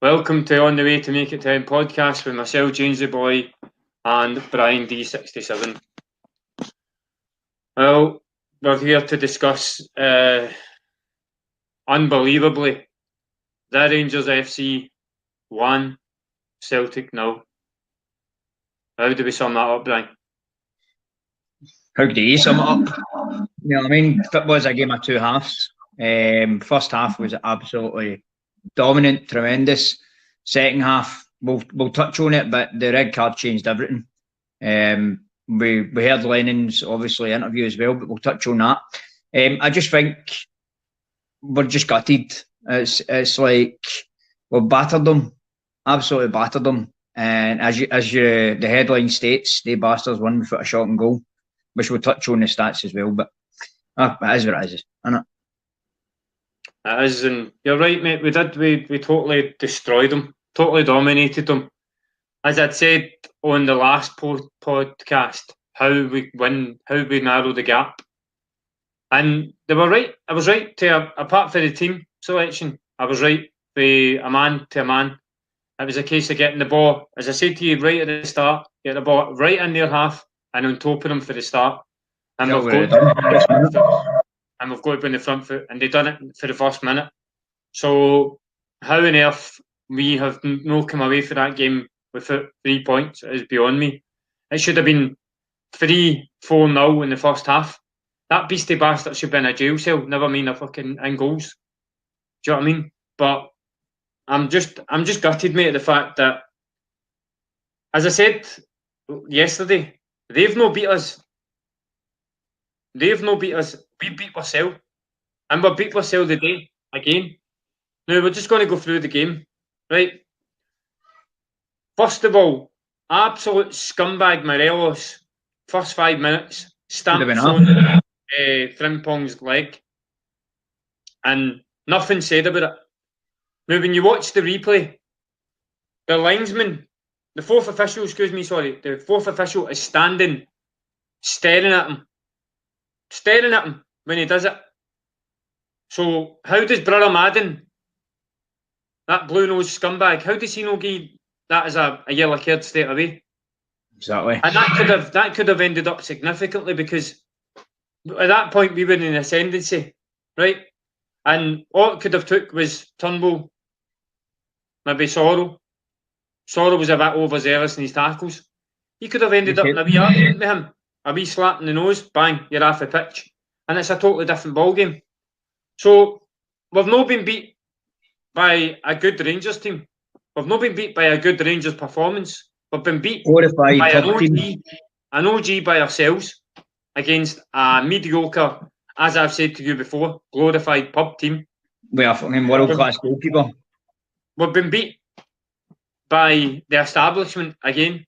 Welcome to On the Way to Make It 10 podcast with myself, James the Boy, and Brian D67. Well, we're here to discuss, unbelievably, the Rangers FC 1, Celtic 0. How do we sum that up, Brian? How do you sum it up? You know what I mean? Football is a game of two halves. First half was absolutely dominant, tremendous. Second half, we'll touch on it, but the red card changed everything. We heard Lennon's obviously interview as well, but we'll touch on that. I just think we're just gutted. It's like we've battered them, absolutely battered them. And as the headline states, they bastards won without a shot on goal, which we'll touch on the stats as well. But it is what it is, isn't it? It is, and you're right, mate. We totally destroyed them, totally dominated them. As I'd said on the last podcast, how we narrow the gap, and they were right. I was right apart from the team selection. I was right for a man to a man. It was a case of getting the ball, as I said to you right at the start, get the ball right in their half and on top of them for the start. And we've got to be in the front foot, and they've done it for the first minute. So how on earth we have no come away from that game without 3 points is beyond me. It should have been 3-4-0 in the first half. That beastie bastard should be in a jail cell, never mind a fucking in goals. Do you know what I mean? But I'm just gutted, mate, at the fact that, as I said yesterday, they've no beat us. They've no beat us. We beat ourselves. And we beat ourselves today again. Now, we're just going to go through the game. Right? First of all, absolute scumbag Morelos, first 5 minutes, stamped on Frimpong's leg. And nothing said about it. Now, when you watch the replay, the linesman, the fourth official is standing, staring at him when he does it. So how does Brother Madden, that blue-nosed scumbag, how does he not get that as a yellow card straight away? Exactly. And that could have ended up significantly, because at that point we were in ascendancy, right? And all it could have took was Turnbull, maybe Sorrell. Sorrell was a bit overzealous in his tackles. He could have ended up in a wee argument with him, a wee slap in the nose, bang, you're off the pitch. And it's a totally different ballgame. So we've not been beat by a good Rangers team. We've not been beat by a good Rangers performance. We've been beat by an OG by ourselves against a mediocre, as I've said to you before, glorified pub team. We are fucking world-class goalkeeper. We've been beat by the establishment again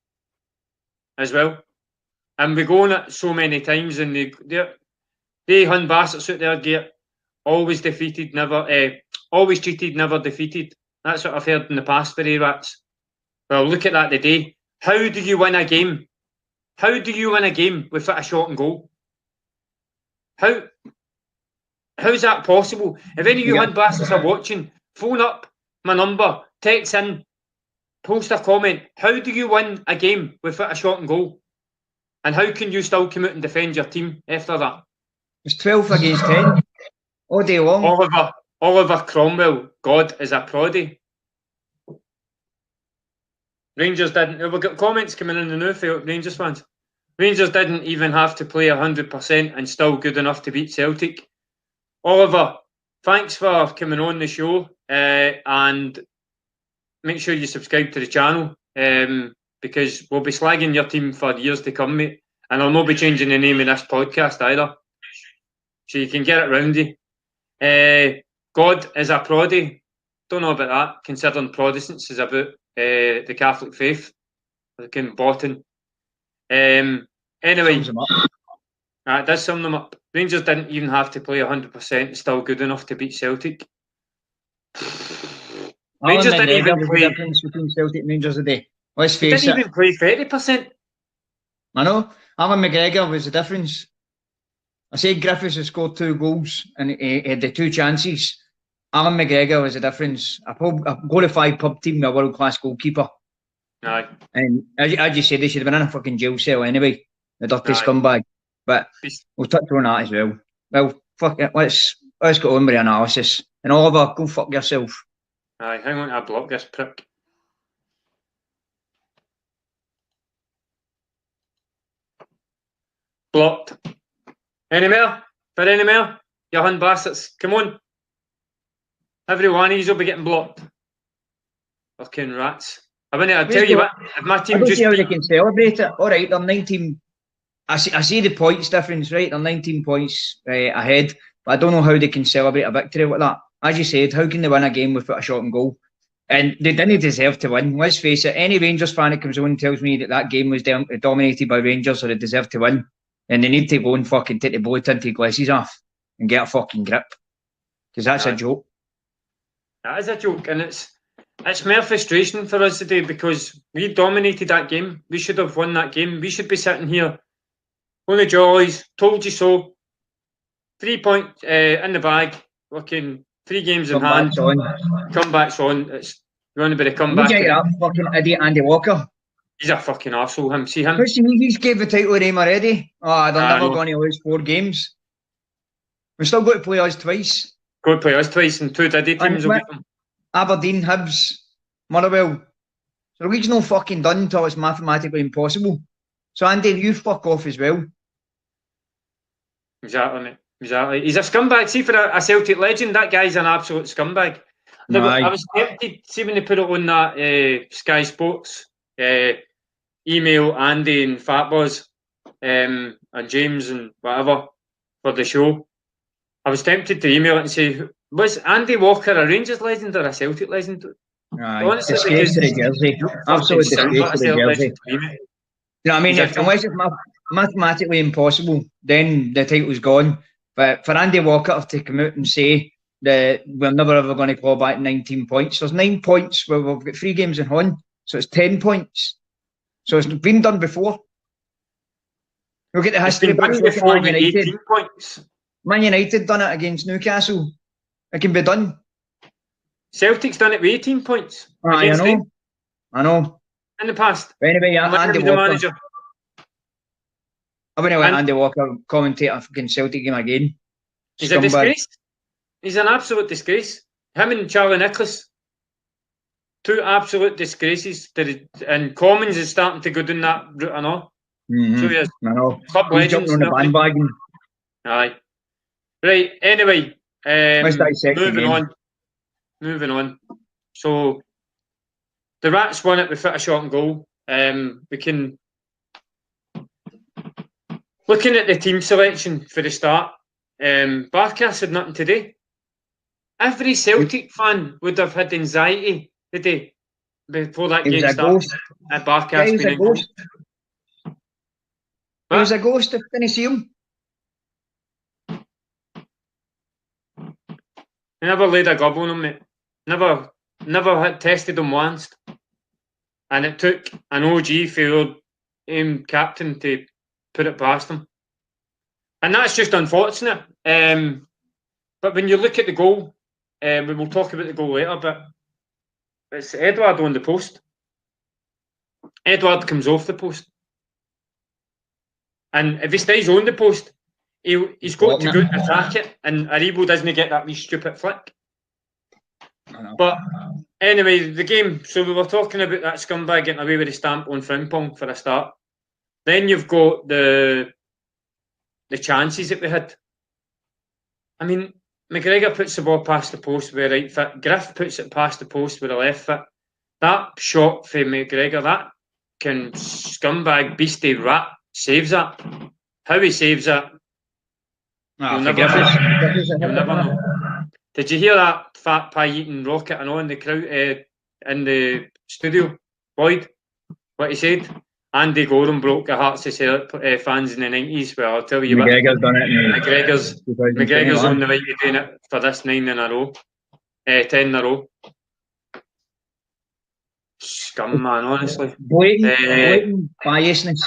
as well. And we go on it so many times, and they hun bastards out there get always defeated, always cheated, never defeated. That's what I've heard in the past for A-Rats. Well, look at that today. How do you win a game? How do you win a game without a shot and goal? How's that possible? If any of you hun bastards are watching, phone up my number, text in, post a comment. How do you win a game without a shot and goal? And how can you still come out and defend your team after that? It's 12 against 10 all day long. Oliver Cromwell, God is a proddy. Rangers didn't. We've got comments coming in the new for Rangers fans. Rangers didn't even have to play 100% and still good enough to beat Celtic. Oliver, thanks for coming on the show, and make sure you subscribe to the channel, because we'll be slagging your team for years to come, mate. And I'll not be changing the name of this podcast either. So you can get it round you. God is a proddy. Don't know about that, considering Protestants is about the Catholic faith. Looking bottom. Anyway, it does sum them up. Rangers didn't even have to play 100%, still good enough to beat Celtic. Rangers didn't even play. Difference between Celtic and Rangers today. Let's face it. Didn't even play 30%. I know. Alan McGregor was the difference. I said Griffiths had scored 2 goals and he had the 2 chances. Alan McGregor was the difference. A glorified pub team with a world-class goalkeeper. Aye. And as you said, they should have been in a fucking jail cell anyway, the dirty scumbag. But we'll touch on that as well. Well, fuck it, let's get on with the analysis. And Oliver, go fuck yourself. Aye, hang on, I block this prick. Blocked. Any more? For any more? You hun bastards. Come on. Every one of you will be getting blocked. Fucking rats. I'll tell you what, if my team just... how they can celebrate it. All right, they're 19... I see the points difference, right? They're 19 points ahead. But I don't know how they can celebrate a victory like that. As you said, how can they win a game without a shot on goal? And they didn't deserve to win. Let's face it, any Rangers fan that comes on and tells me that game was dominated by Rangers or they deserve to win, and they need to go and fucking take the blue tinted glasses off and get a fucking grip. Because that's a joke. That is a joke, and it's more frustration for us today because we dominated that game. We should have won that game. We should be sitting here on the jollies, told you so. 3 points in the bag, fucking 3 games in hand. Comebacks on. It's going to be the comeback. Look at that fucking idiot Andy Walker. He's a fucking arsehole, him. See him? He's gave the title to him already. Oh, they're never going to lose 4 games. We've still got to play us twice. Got to play us twice and 2 Diddy teams will beat them. Aberdeen, Hibs, Motherwell. So the league's not fucking done until it's mathematically impossible. So Andy, you fuck off as well. Exactly, mate. Exactly. He's a scumbag. See, for a Celtic legend, that guy's an absolute scumbag. I was tempted, see when they put it on that Sky Sports, email Andy and Fatboz and James and whatever for the show. I was tempted to email it and say, was Andy Walker a Rangers legend or a Celtic legend? Honestly, disgrace to the jersey. Absolute disgrace to the jersey. You know what I mean? Unless it's mathematically impossible, then the title's gone. But for Andy Walker to come out and say that we're never ever going to claw back 19 points, there's 9 points where we've got 3 games in hand, so it's 10 points. So it's been done before. We'll get the history back. Man United. Man United done it against Newcastle. It can be done. Celtic's done it with 18 points. I know. In the past. But anyway, Andy Walker. I wouldn't let Andy Walker commentate a fucking Celtic game again. He's a disgrace. He's an absolute disgrace. Him and Charlie Nicholas. 2 absolute disgraces. And Commons is starting to go down that route and all. So he is. I know. Club legends. On the bandwagon. Aye. Right, anyway. Moving on. So, the Rats won it without a shot on goal. We can... Looking at the team selection for the start, Barkas had nothing today. Every Celtic fan would have had anxiety today before that game started. Barkas being a ghost. He was a ghost. Didn't see him. I never laid a gob on him, mate. Never had tested him once. And it took an OG for your captain to put it past him. And that's just unfortunate. But when you look at the goal, we will talk about the goal later, but it's Edouard on the post. Edouard comes off the post. And if he stays on the post, he's got to go and attack it, and Aribo doesn't get that wee stupid flick. But anyway, the game, so we were talking about that scumbag getting away with the stamp on Frimpong for a start. Then you've got the chances that we had. I mean, McGregor puts the ball past the post with a right foot. Griff puts it past the post with a left foot. That shot for McGregor, that scumbag beastie rat saves that. How he saves that, you'll never know. Did you hear that fat pie eating rocket and all in the crowd in the studio, Boyd? What he said? Andy Gorham broke the hearts of fans in the 90s. Well, I'll tell you what. McGregor's done it. McGregor's on the way to doing it for this 9 in a row. 10 in a row. Scum, man, honestly. Blatant biasness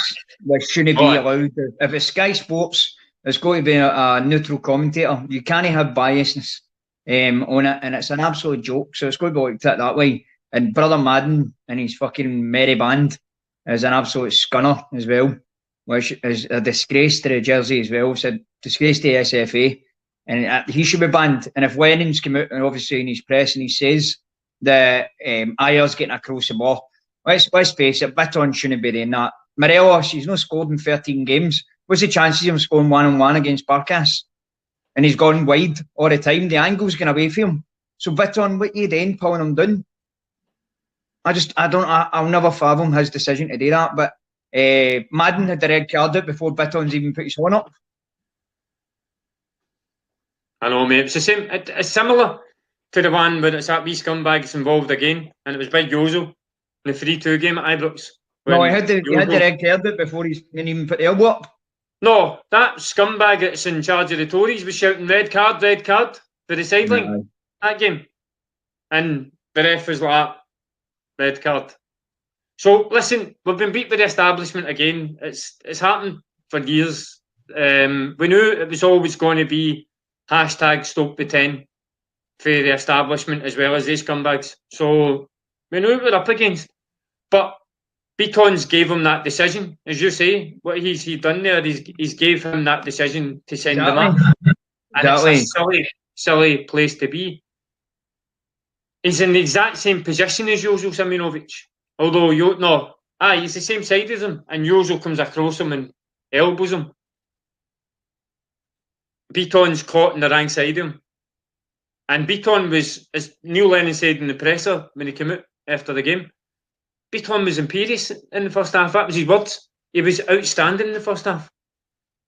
which shouldn't be allowed. If it's Sky Sports, it's got to be a neutral commentator. You can't have biasness. on it, and it's an absolute joke. So it's going to be looked at that way. And Brother Madden and his fucking merry band is an absolute scunner as well, which is a disgrace to the jersey as well. It's a disgrace to the SFA, and he should be banned. And if Lennon's come out and obviously in his press and he says that Ayer's getting across the ball, let's face it, Bitton shouldn't be doing that. Morelos, he's not scored in 13 games. What's the chances of him scoring 1-on-1 against Barkas? And he's gone wide all the time. The angle's going away from him. So Bitton, what are you doing, pulling him down? I'll never fathom his decision to do that. But Madden had the red card out before Bitton's even put his horn up. I know, mate. It's the same. It's similar to the one where it's that wee scumbag that's involved again, and it was Big Yozo in the 3-2 game at Ibrox. No, he had the red card out before he didn't even put the elbow up. No, that scumbag that's in charge of the Tories was shouting red card for the sideline that game. And the ref was like, red card. So, listen, we've been beat by the establishment again. It's happened for years. We knew it was always going to be #Stoke the 10 for the establishment as well as these scumbags. So, we knew what we were up against. But Beaton's gave him that decision, as you say. What he's done there, he's gave him that decision to send him up. And it's a silly place to be. He's in the exact same position as Jozo Simunovic. Although, he's the same side as him, and Jozo comes across him and elbows him. Beaton's caught in the wrong side of him. And Beaton was, as Neil Lennon said in the presser when he came out after the game, Beaton was imperious in the first half. That was his words. He was outstanding in the first half.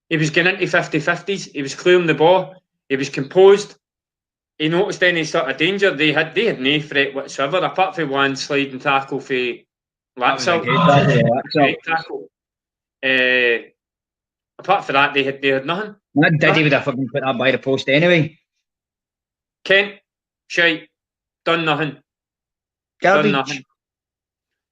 He was getting into 50-50s. He was clearing the ball. He was composed. He noticed any sort of danger. They had no threat whatsoever, apart from one sliding tackle for Laxalt. Apart from that, they had nothing. Diddy would have fucking put that by the post anyway. Kent, shite, done nothing. Garbage. Done nothing.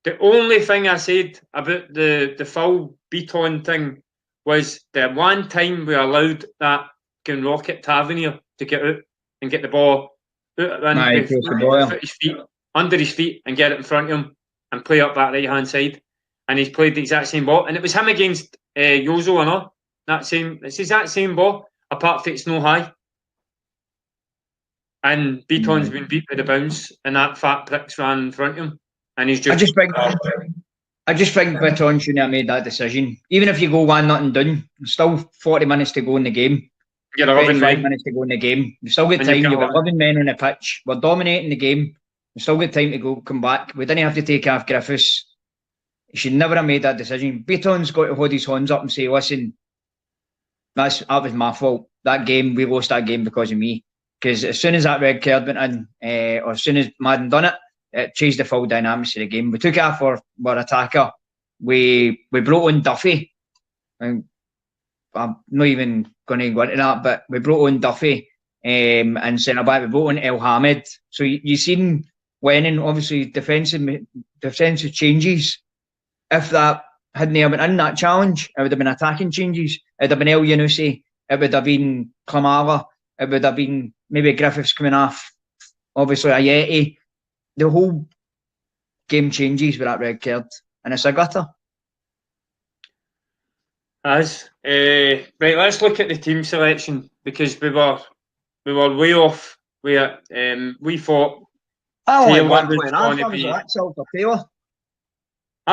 The only thing I said about the full Beaton thing was the one time we allowed that rocket Tavernier to get out and get the ball out and under his feet and get it in front of him and play up that right hand side. And he's played the exact same ball. And it was him against Yozo and all. It's the exact same ball, apart from it's no high. And Beaton's been beat by the bounce, and that fat prick's ran in front of him. And he's just. I just think Beaton shouldn't have made that decision. Even if you go 1-0 down, still 40 minutes to go in the game. Get 11 minutes to go in the game. You've still got time. You've got 11 men on the pitch. We're dominating the game. We've still got time to come back. We didn't have to take off Griffiths. He should never have made that decision. Beaton's got to hold his hands up and say, listen, that was my fault. That game, we lost that game because of me. Because as soon as that red card went in, or as soon as Madden done it, it changed the full dynamics of the game. We took it off our attacker. We brought on Duffy. And I'm not even going to go into that, but we brought on Duffy and centre back. We brought on El Hamed. So you seen Lennon, obviously defensive changes. If that hadn't been in that challenge, it would have been attacking changes. It would have been El Yunusi. It would have been Klamala. It would have been maybe Griffiths coming off. Obviously Ayeti. The whole game changes with that red card, and it's a gutter. Right, let's look at the team selection, because we were way off. We thought I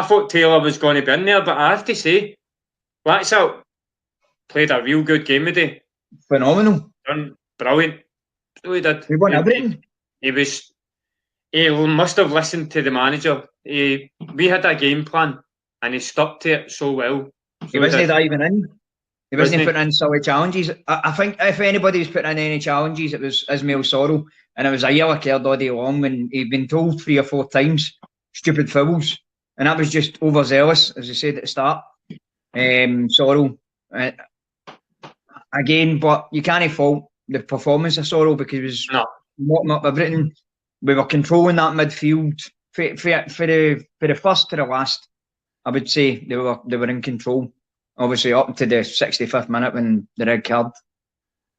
thought Taylor was going to be in there, but I have to say, Laxalt played a real good game today. Phenomenal. Done brilliant. Really did. We won everything. He must have listened to the manager. We had a game plan, and he stuck to it so well. He wasn't diving in. He wasn't putting in silly challenges. I think if anybody was putting in any challenges, it was Ismail Sorrell, and it was a yellow card all day long when he'd been told 3 or 4 times, stupid fouls, and that was just overzealous, as I said at the start. Sorrell, again, but you can't fault the performance of Sorrell, because he was mocking up everything. We were controlling that midfield for the first to the last. I would say they were in control. Obviously, up to the 65th minute when the red card.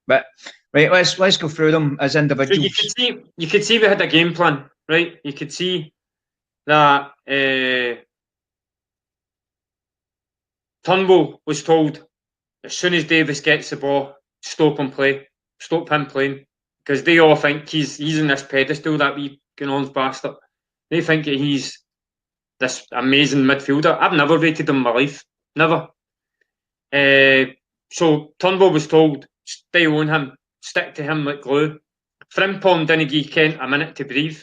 But Right, let's go through them as So individuals. you could see we had a game plan, right? You could see that Turnbull was told as soon as Davis gets the ball, stop him playing, because they all think he's in this pedestal, that wee Gunon's bastard. They think that he's this amazing midfielder. I've never rated him in my life, never. So Turnbull was told, stay on him, stick to him like glue. Frimpong didn't give Kent a minute to breathe.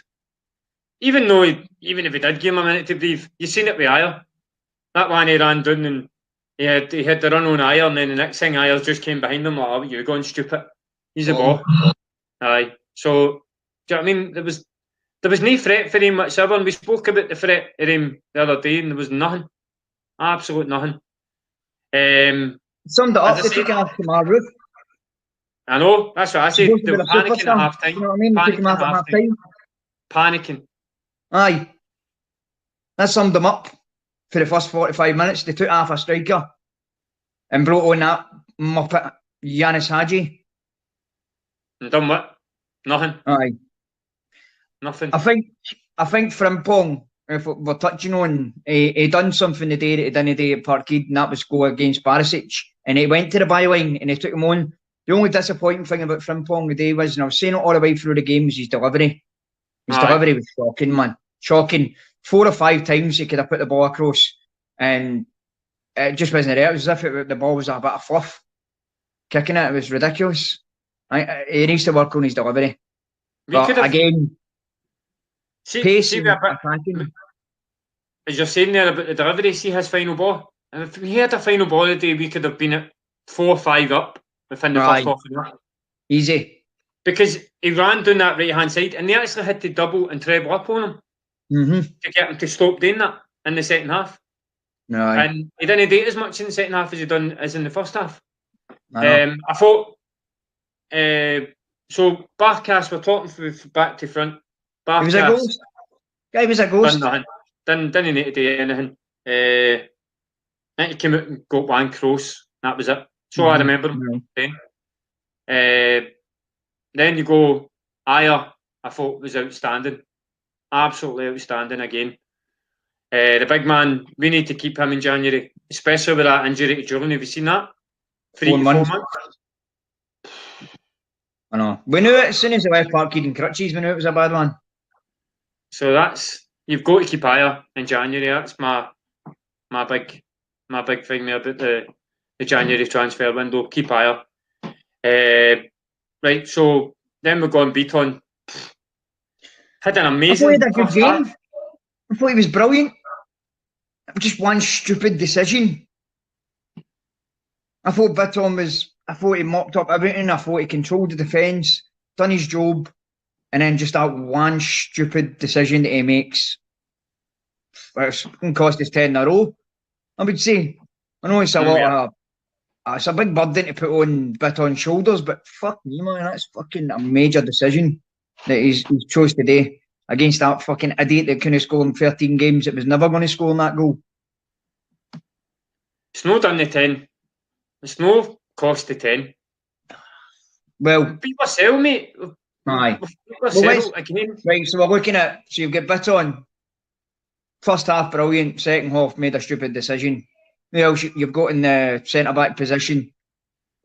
Even if he did give him a minute to breathe, you seen it with Ayer. That one he ran down and he had the run on Ayer, and then the next thing Ayer just came behind him like, oh, you're going stupid. He's a ball. Aye. So, do you know what I mean? There was no threat for him whatsoever, and we spoke about the threat of him the other day, and there was nothing. Absolute nothing. Summed it up, they took him off from our roof. I know, that's what I said. They were panicking at half time. You know what I mean? They took him off at half time. Panicking. Aye. That summed them up for the first 45 minutes. They took off a striker and brought on that muppet, Yanis Hadji. And done what? Nothing. Aye. Nothing. I think Frimpong, if we're touching on, he done something the day that he didn't do at Parkhead, and that was go against Barisic. And he went to the byline and he took him on. The only disappointing thing about Frimpong today was, and I was saying it all the way through the game, was his delivery. His delivery was shocking, man. Shocking. 4 or 5 times he could have put the ball across, and it just wasn't there. It was as if the ball was a bit of fluff. Kicking it, it was ridiculous. He needs to work on his delivery. Again, pace and attacking. As you're saying there about the delivery, see his final ball. And if he had a final ball today, we could have been at 4-5 up within the first half an hour. Easy. Because he ran down that right-hand side, and they actually had to double and treble up on him to get him to stop doing that in the second half. And he didn't do it as much in the second half as he done as in the first half. I thought, so Barkas, we're talking from back to front. Barkas, he was a ghost. Guy was a ghost. Didn't need to do anything. I think he came out and got one cross. That was it. So I remember him then. Then you go Ayer. I thought was outstanding, absolutely outstanding again. The big man, we need to keep him in January, especially with that injury to Jordan. Have you seen that? 3 to 4 months. I know. We knew it as soon as he left Parkhead and crutches. We knew it was a bad one. So you've got to keep Ayer in January. That's my big thing there about the January transfer window. Keep Ayer. Right, so then we're going Beaton. Had an amazing. I thought he had a good game. I thought he was brilliant. Just one stupid decision. I thought he mopped up everything. I thought he controlled the defence, done his job, and then just that one stupid decision that he makes. It's going to cost us 10 in a row, I would say. I know it's a lot of. It's a big burden to put on Beaton's shoulders, but fuck me, man, that's fucking a major decision that he's chose today against that fucking idiot that couldn't score in 13 games. It was never going to score in that goal. It's not done the 10. It's no cost the 10. Well, beat yourself, mate. Aye. Again. Right, so we're looking at, so you've got Beaton. First half, brilliant. Second half, made a stupid decision. Who else you've got in the centre-back position?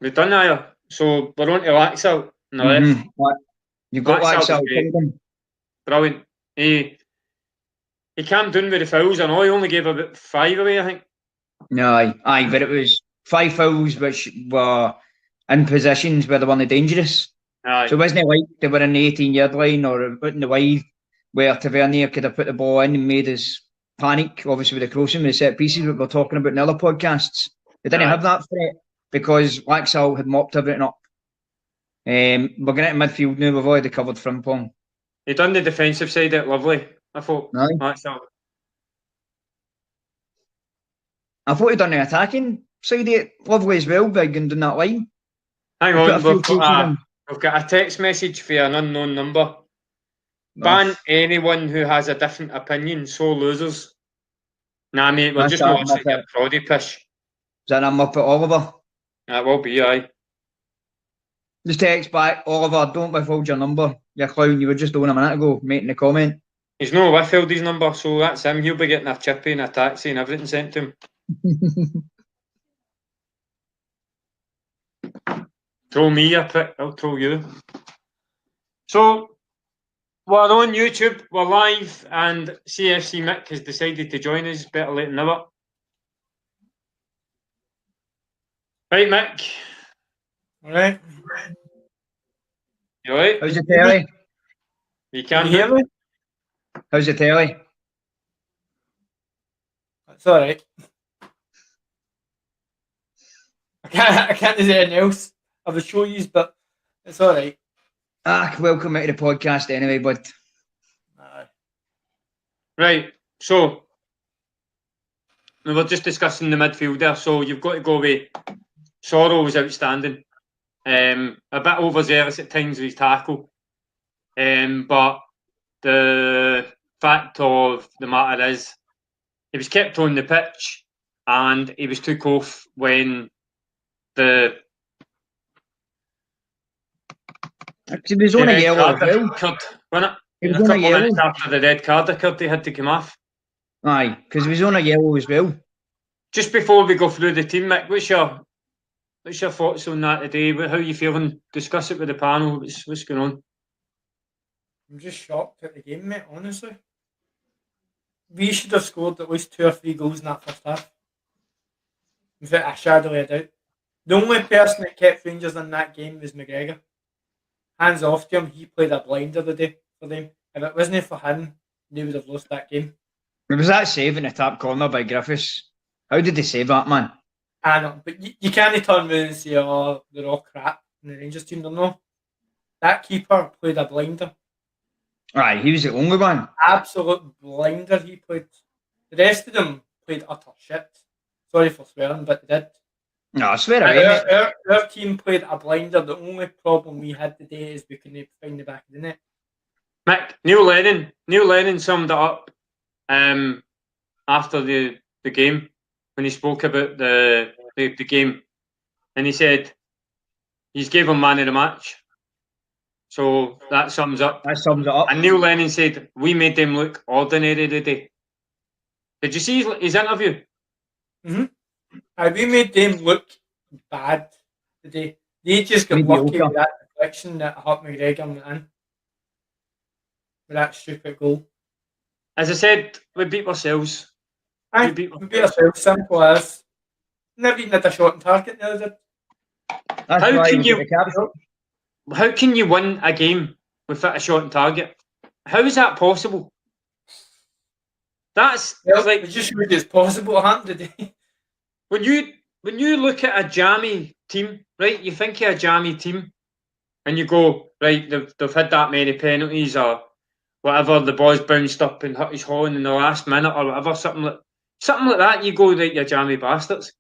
We've done that, so we're on to Laxalt on the left. You've got Laxalt. Brilliant. He came down with the fouls. I know he only gave about 5 away, I think. No, aye, but it was 5 fouls which were in positions where they weren't dangerous. Aye. So it wasn't like they were in the 18-yard line or out in the wide where Tavernier could have put the ball in and made us panic, obviously with the crossing, with the set pieces that we're talking about in other podcasts. They didn't have that threat because Laxalt had mopped everything up. We're going into midfield now. We've already covered Frimpong. He done the defensive side out lovely, I thought. Laxalt. I thought he done the attacking side of it lovely as well by going down that line. Hang on, we've got a text message for an unknown number. Ban anyone who has a different opinion, so losers. Nah, mate, we're just not listening to Proddy pish. Is that a Muppet Oliver? That will be, aye. Just text back, Oliver, don't withhold your number. You clown, you were just on a minute ago making the comment. He's no withheld his number, so that's him. He'll be getting a chippy and a taxi and everything sent to him. Throw me a prick, I'll throw you. So, we're on YouTube, we're live, and CFC Mick has decided to join us. Better late than never. Right, Mick. Alright. You alright? How's the telly? You Can can't you hear me? How's the telly? That's alright. I can't do anything else. I would show you, but it's alright. Welcome to the podcast anyway, bud. Right, so we were just discussing the midfielder. So you've got to go with Sorrow was outstanding. A bit overzealous at times with his tackle. But the fact of the matter is he was kept on the pitch and he was took off when the He was on a yellow as well. occurred, wasn't it? He was A on a couple of yellow. minutes after the red card occurred, he had to come off. Aye, because he was on a yellow as well. Just before we go through the team, Mick, what's your thoughts on that today? How are you feeling? Discuss it with the panel. What's going on? I'm just shocked at the game, mate, honestly. We should have scored at least 2 or 3 goals in that first half. Without a shadow of a doubt. The only person that kept Rangers in that game was McGregor. Hands off to him, he played a blinder the day for them. If it wasn't for him, they would have lost that game. It was that save in the top corner by Griffiths. How did they save that, man? I know, but you can't turn around and say, oh, they're all crap in the Rangers team. They're not. That keeper played a blinder. Aye, he was the only one. Absolute blinder he played. The rest of them played utter shit. Sorry for swearing, but they did. No, I swear away, mate. Our team played a blinder. The only problem we had today is we couldn't find the back of the net. Mick, Neil Lennon summed it up after the game when he spoke about the game, and he said he's gave him man of the match. So that sums up. That sums it up. And Neil Lennon said we made them look ordinary today. Did you see his interview? Mm-hmm. We made them look bad today. They just got lucky with that deflection that Hart McGregor went in. With that stupid goal. As I said, we beat ourselves. We beat ourselves, simple as. Never even had a shot on target the other day. How can you win a game without a shot on target? How is that possible? It just showed it's possible to happen today. When you look at a jammy team, right? You think of a jammy team, and you go, right? They've had that many penalties or whatever. The ball's bounced up and hit his horn in the last minute or whatever. Something like that. You go, right? You jammy bastards.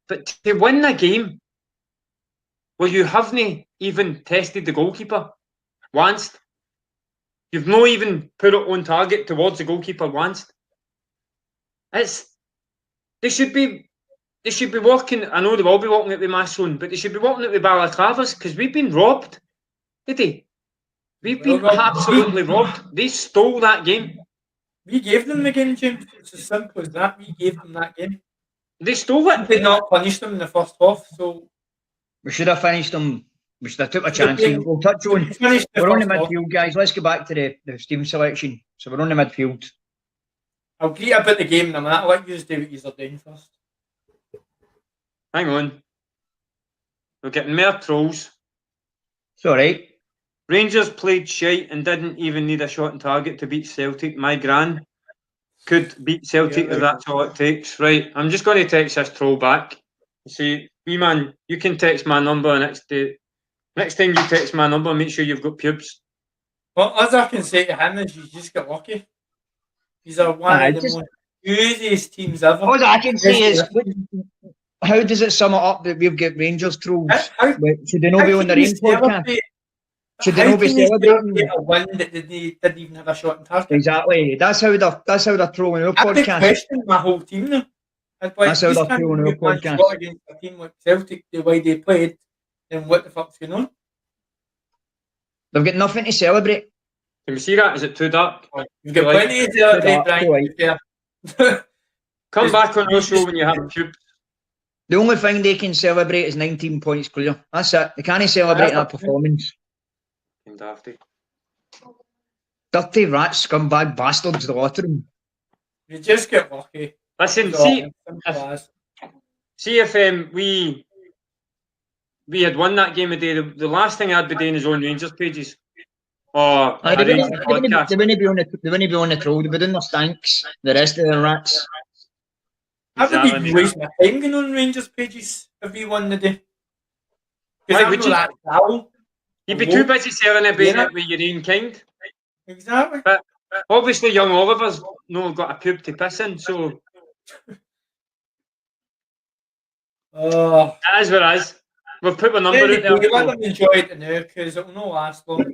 But to win a game where you haven't even tested the goalkeeper once, you've not even put it on target towards the goalkeeper once. They should be walking. I know they will be walking out with masks on, but they should be walking out with balaclavas because we've been robbed today. We've been absolutely robbed. They stole that game. We gave them the game, James. It's as simple as that. We gave them that game. They stole it. We did not punish them in the first half, so we should have finished them. We should have took a chance. We'll touch on. We're on the midfield, guys. Let's go back to the team selection. So we're on the midfield. I'll greet about the game in a minute. I'll let you do what you're doing first. Hang on. We're getting more trolls. It's alright. Rangers played shite and didn't even need a shot on target to beat Celtic. My gran could beat Celtic if that's all it takes. Right, I'm just going to text this troll back. See, wee man, you can text my number next day. Next time you text my number, make sure you've got pubes. Well, as I can say to him is you just get lucky. These are one of the most easiest teams ever. All I can say is, how does it sum it up that we've got Rangers trolls? Should they not be on their own podcast? Should they not be celebrating a win that they didn't even have a shot on target? Exactly. That's how they're trolling our podcast. I question my whole team now. That's how they're trolling our podcast. Against a team like Celtic, the way they played, then what the fuck's going on? They've got nothing to celebrate. Can we see that? Is it too dark? You've got Right. plenty to celebrate, Right. Brian. Yeah. Come back on our show when you have pubes. The only thing they can celebrate is 19 points clear. That's it. They can't celebrate that performance. Dafty. Dirty rat scumbag bastards, the lot of them. You just get lucky. Listen, So, see simple as. if we had won that game a day, the last thing I'd be doing is on Rangers pages. Or Aye, a they Rangers wouldn't podcast. they wouldn't be on the troll. They'd be doing their stanks. The rest of the rats. I would Exactly. be wasting my time going on Rangers pages if we won the day. Why Because I'm would not you? that gal. You'd be too busy selling a bit with your own kind. Exactly. But obviously, young Oliver's not got a pube to piss in, so Oh. that is what it is. We've put the number out there. Let them enjoy it now because it will not last long.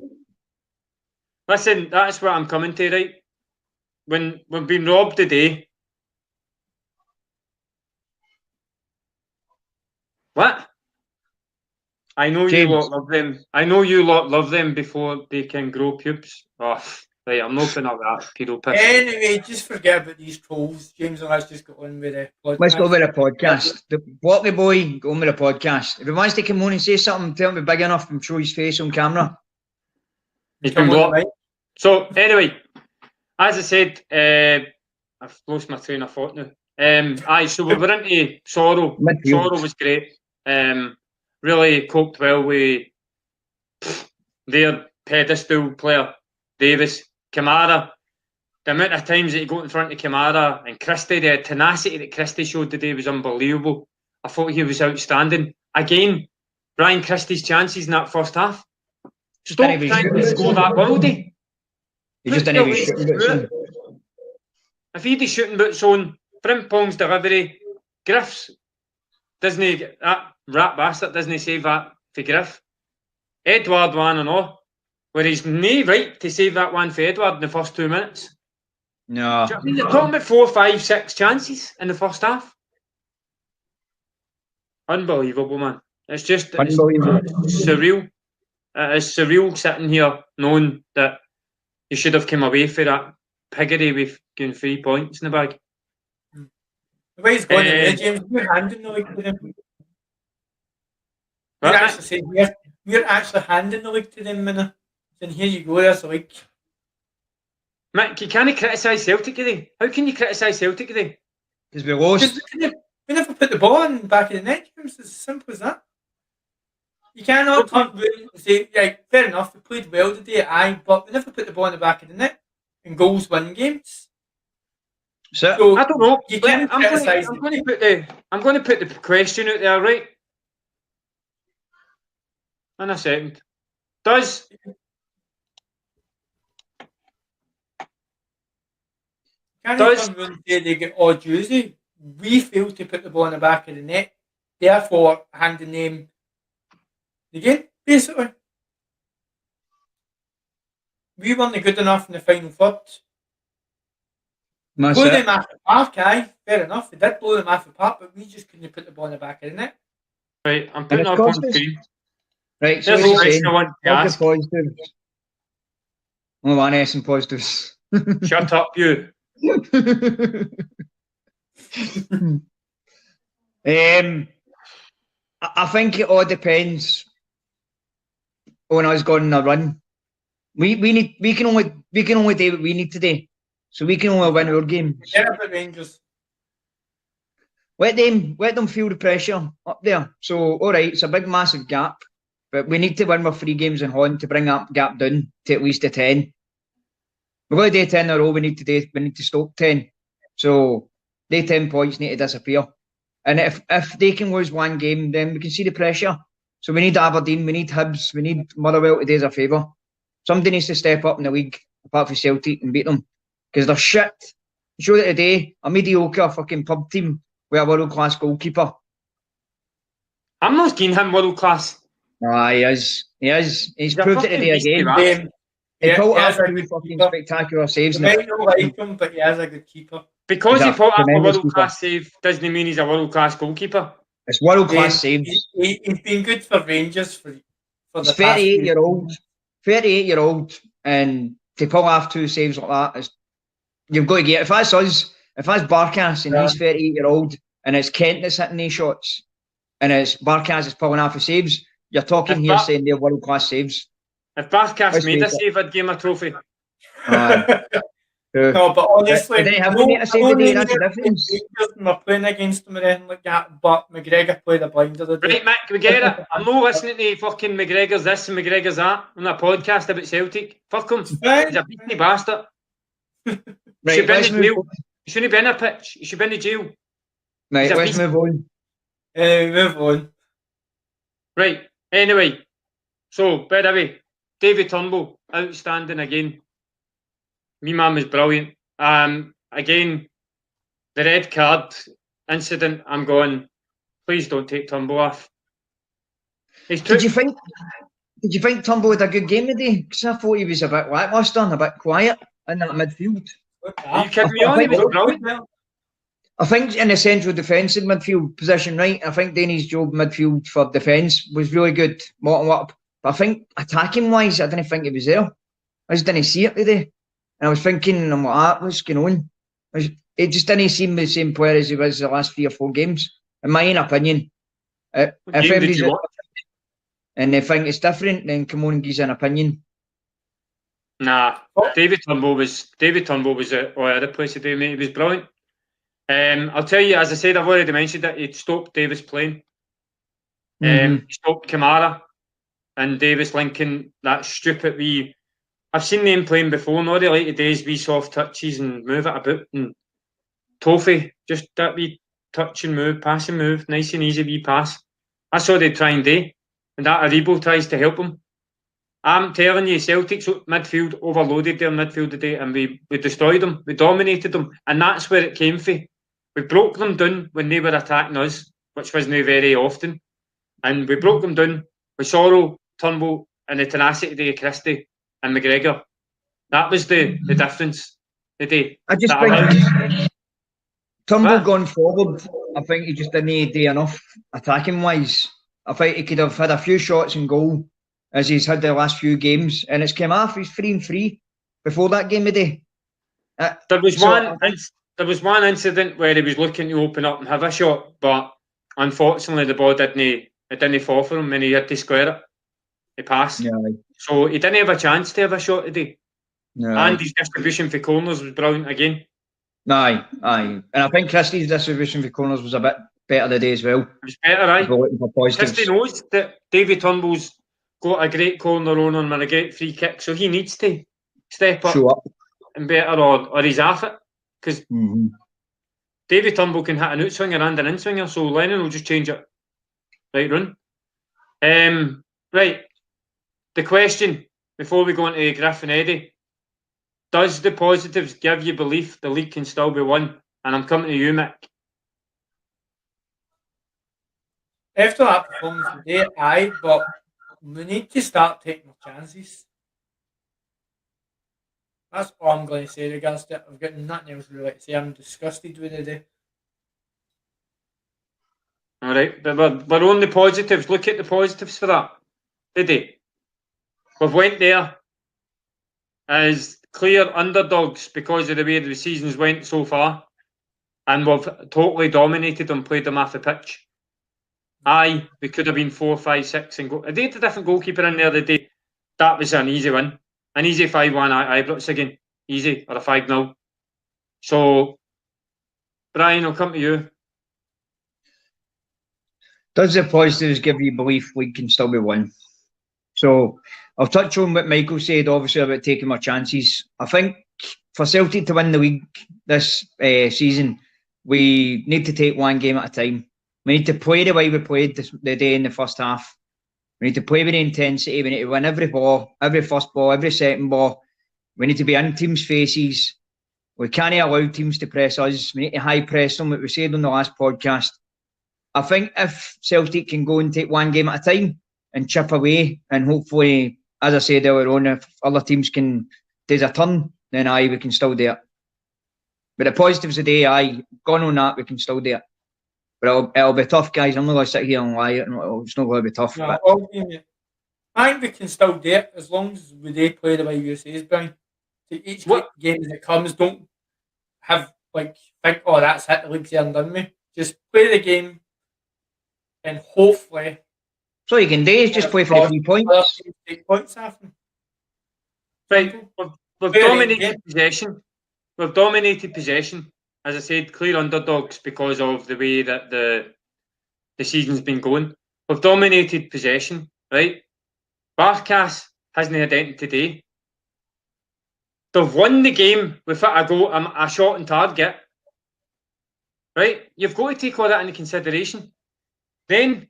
Listen, that's what I'm coming to, right? When we've been robbed today. What? I know James. you lot love them. I know you lot love them before they can grow pubes. Oh, right, I'm not putting up that pedo piss. Anyway, just forget about these trolls. James and let's just go on with the podcast. Let's go with the podcast. The Blocky boy, go on with the podcast. If he wants to come on and say something, tell him to be big enough and show his face on camera. He's been blocked. So, anyway, as I said, I've lost my train of thought now. So we were into Sorrow. Midfield. Sorrow was great. Really coped well with their pedestal player, Davis. Kamara, the amount of times that he got in front of Kamara and Christie, the tenacity that Christie showed today was unbelievable. I thought he was outstanding. Again, Brian Christie's chances in that first half. Stop trying to score that worldie. He just didn't even shoot it. If he had his shooting boots on, Frimpong's delivery, Griff's doesn't get that rat bastard doesn't save that for Griff. Edward one and all. Where he's no right to save that one for Edward in the first 2 minutes. No. Do you know what I mean? You're talking about 4, 5, 6 chances in the first half. Unbelievable, man. It's just Unbelievable. It's surreal. It is surreal sitting here knowing that you should have come away for that piggery with getting 3 points in the bag. The way he's going in there, James, we're handing the league to them. We're actually handing the league to them, man. And here you go, there's the league. Mick, you can't criticise Celtic today. How can you criticise Celtic today? Because we lost. We never put the ball in the back of the net, James. It's as simple as that. You cannot turn around and say, yeah, fair enough, we played well today, but we never put the ball in the back of the net. And goals win games. So I don't know. You can't criticise. I'm going to put the question out there, right? In a second. Does Can you turn around and say they get odd Tuesday? We failed to put the ball in the back of the net, therefore handing them the game, basically. We weren't good enough in the final third. Blew them off the park, fair enough. We did blow them off the park, but we just couldn't put the ball in the back of the net. Right, I'm putting up on screen. Right, so There's a question I want to ask. positives. Only one S in positives. Shut up, you. I think it all depends on us going on a run. We can only do what we need today. So we can only win our games. Yeah, but Rangers. Let them feel the pressure up there. So alright, it's a big massive gap. But we need to win with 3 games in hand to bring that gap down to at least a 10. We're going to do 10 in a row, we need to stop 10. So they 10 points need to disappear. And if they can lose one game, then we can see the pressure. So we need Aberdeen, we need Hibs, we need Motherwell to do us a favour. Somebody needs to step up in the league, apart from Celtic, and beat them. Because they're shit. Show that today, a mediocre fucking pub team with a world-class goalkeeper. I'm not getting him world-class. No, he is. He's proved it today again. He pulled off 2 fucking spectacular saves. You might not like him, but he is a good keeper. Because he pulled off a world-class save doesn't mean he's a world-class goalkeeper. It's world-class saves. He's been good for Rangers for he's 38-year-old. 38-year-old, and to pull off 2 saves like that, you've got to get. If that's us, if that's Barkas and he's 38-year-old, and it's Kent that's hitting these shots, and it's Barkas that's pulling off the saves, you're talking here saying they're world-class saves. If Barkas made a save, I'd give him a trophy. No, but honestly, they have made a save today. That's the difference. We're playing against them or anything like that, but McGregor played a blinder today. Right, Mick, we get it. I'm not listening to fucking McGregor's this and McGregor's that on a podcast about Celtic. Fuck him. He's a beastly bastard. He should be in the jail. He shouldn't be in a pitch. He should be in the jail. Right, let's move on. Move on. Right, anyway. So, by the way, David Turnbull, outstanding again. Me man was brilliant. Again, the red card incident, I'm going, please don't take Turnbull off. Did you think Turnbull had a good game today? Because I thought he was a bit lacklustre and a bit quiet in that midfield. Are you kidding me on? He was brilliant. I think in the central defensive midfield position, right? I think Danny's job midfield for defence was really good, bottom up. But I think attacking wise, I didn't think he was there. I just didn't see it today. And I was thinking, I'm like, what's going on? It just didn't seem the same player as he was the last 3 or 4 games, in my own opinion. If everybody's and they think it's different, then come on and give us an opinion. Nah, David Turnbull was all over the place today, mate. He was brilliant. I'll tell you, as I said, I've already mentioned it. He stopped Davis playing. He stopped Kamara and Davis linking that stupid wee. I've seen them playing before. Not really like today's wee soft touches and move it about. And Toffee, just that wee touch and move, pass and move, nice and easy wee pass. That's all they try and do. And that Aribo tries to help him. I'm telling you, Celtic's midfield overloaded their midfield today, and we destroyed them. We dominated them, and that's where it came from. We broke them down when they were attacking us, which wasn't very often. And we broke them down with Sorrow, Turnbull, and the tenacity of Christie and McGregor. That was the difference today. I just think Turnbull going forward, I think he just didn't do enough attacking wise. I think he could have had a few shots in goal as he's had the last few games, and it's came off. He's 3-3 before that game today. There was one incident where he was looking to open up and have a shot, but unfortunately the ball didn't fall for him, and he had to square it. He passed. Yeah. So he didn't have a chance to have a shot today. Yeah. And his distribution for corners was brilliant again. Aye. And I think Christie's distribution for corners was a bit better today as well. It was better, aye. Christie knows that David Turnbull's got a great corner on him and a great free kick, so he needs to step up and better, or he's off it. Because David Turnbull can hit an outswinger and an inswinger, so Lennon will just change it right round. Right. The question, before we go into Griff and Eddie, does the positives give you belief the league can still be won? And I'm coming to you, Mick. After that performance today, aye, but we need to start taking our chances. That's all I'm going to say regards to it. I've got nothing else really to say. I'm disgusted with it today. All right, but we're on the positives. Look at the positives for that today. We've went there as clear underdogs because of the way the seasons went so far, and we've totally dominated them, played them off the pitch. Aye, we could have been 4, 5, 6 and go. They had a different goalkeeper in there the day. That was an easy win. An easy 5-1 Ibrox again. Easy, or a 5-0. So, Brian, I'll come to you. Does the positives give you belief we can still be won? So, I'll touch on what Michael said, obviously, about taking my chances. I think for Celtic to win the league this season, we need to take one game at a time. We need to play the way we played the day in the first half. We need to play with the intensity. We need to win every ball, every first ball, every second ball. We need to be in teams' faces. We can't allow teams to press us. We need to high press them, like we said on the last podcast. I think if Celtic can go and take one game at a time and chip away, and hopefully, as I said earlier on, if other teams can take a turn, then aye, we can still do it. But the positives of the day, aye, gone on that, we can still do it. But it'll be tough, guys. I'm not going to sit here and lie. It's not going to be tough. No, I think we can still do it as long as we do play the way you say, Brian. So each game as it comes, don't have think, oh, that's it, the league's here and done me. Just play the game and hopefully. So you can do is just play for the 3 points. Take points after. Right, we've dominated possession. We've dominated possession. As I said, clear underdogs because of the way that the season's been going. We've dominated possession, right? Barkas hasn't had anything today. They've won the game with a shot on target. Right? You've got to take all that into consideration. Then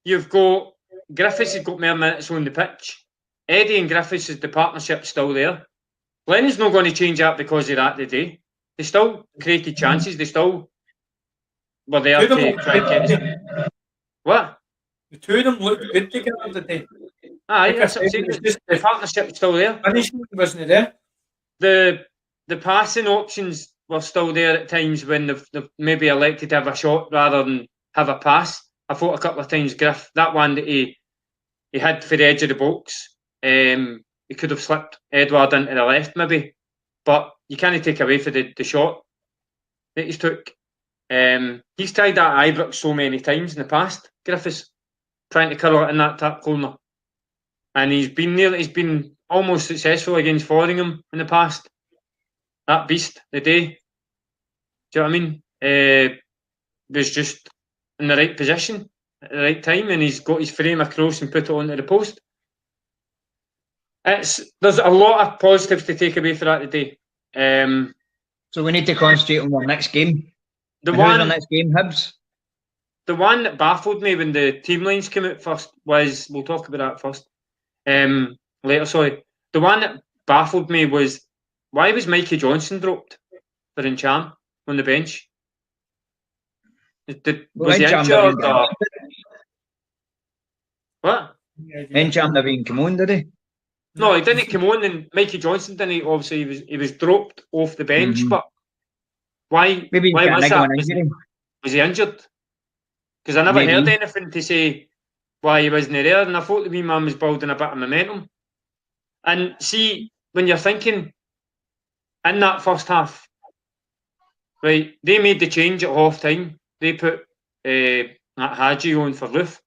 you've got Griffiths has got more minutes on the pitch. Eddie and Griffiths, the partnership's still there. Lennon's not going to change that because of that today. They still created chances. They still were there to try and get what? The two of them looked good together today. Aye, that's what I'm saying. The partnership's still there. Punishment wasn't there. The passing options were still there at times when they've maybe elected to have a shot rather than have a pass. I thought a couple of times Griff, that one that he had for the edge of the box, he could have slipped Edward into the left maybe, but you can't take away for the shot that he's took. He's tried that at Ibrox so many times in the past, Griffiths, trying to curl it in that top corner. And he's been almost successful against Fotheringham in the past. That beast, the day. Do you know what I mean? Was just in the right position at the right time, and he's got his frame across and put it onto the post. There's a lot of positives to take away for that today. So we need to concentrate on our next game. Who's our next game, Hibs? The one that baffled me when the team lines came out first was, we'll talk about that first. Later, sorry. The one that baffled me was, why was Mikey Johnson dropped for Encham on the bench? Was he injured or what? Encham never even come on, did he? No, he didn't come on, and Mikey Johnson didn't. Obviously, he was dropped off the bench, but why? Maybe why was that? Was he injured? Because I never heard anything to say why he wasn't there, and I thought the wee man was building a bit of momentum. And see, when you're thinking in that first half, right, they made the change at half time. They put Hadji on for Roof.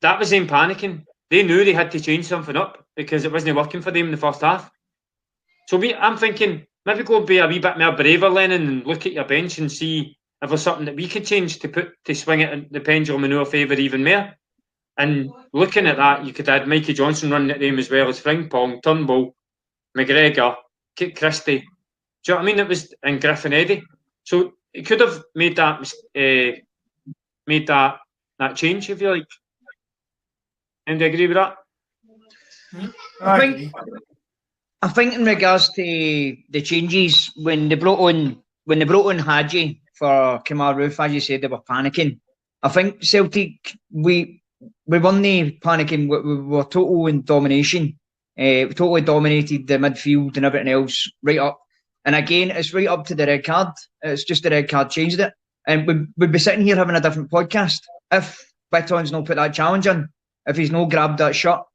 That was them panicking. They knew they had to change something up because it wasn't working for them in the first half. So I'm thinking, maybe go be a wee bit more braver, Lennon, and look at your bench and see if there's something that we could change to swing it in the pendulum in our favour even more. And looking at that, you could add Mikey Johnson running at them as well as Frimpong, Turnbull, McGregor, Kit Christie. Do you know what I mean? It was and Griffin Eddie. So it could have made that change, if you like. And do you agree with that? I think in regards to the changes when they brought on Hadji for Kamal Roof, as you said, they were panicking. I think Celtic we weren't panicking. We were total in domination. We totally dominated the midfield and everything else right up. And again, it's right up to the red card. It's just the red card changed it. And we'd be sitting here having a different podcast if Bitton's not put that challenge in. If he's not grabbed that shot,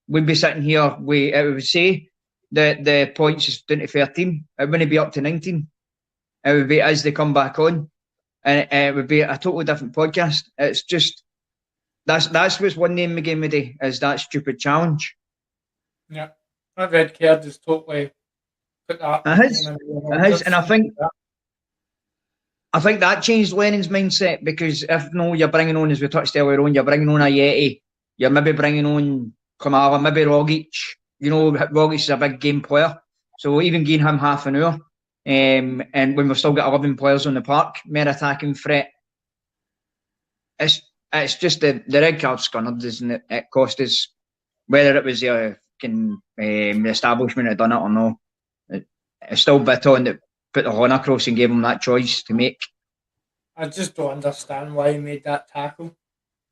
we'd be sitting here. It would say that the points is down to 13. It wouldn't be up to 19. It would be as they come back on, and it would be a totally different podcast. It's just that's what's one name the game today is that stupid challenge. Yeah, that red card is totally put that. It is, and I think that changed Lennon's mindset because if no, you're bringing on, as we touched earlier on, you're bringing on a Yeti. You're maybe bringing on Kamala, maybe Rogic. You know, Rogic is a big game player. So even giving him half an hour, and when we've still got 11 players on the park, more attacking threat, it's just the red card scunnered, isn't it? It cost us, whether it was the establishment had done it or no. It's still Bitton that put the horn across and gave him that choice to make. I just don't understand why he made that tackle.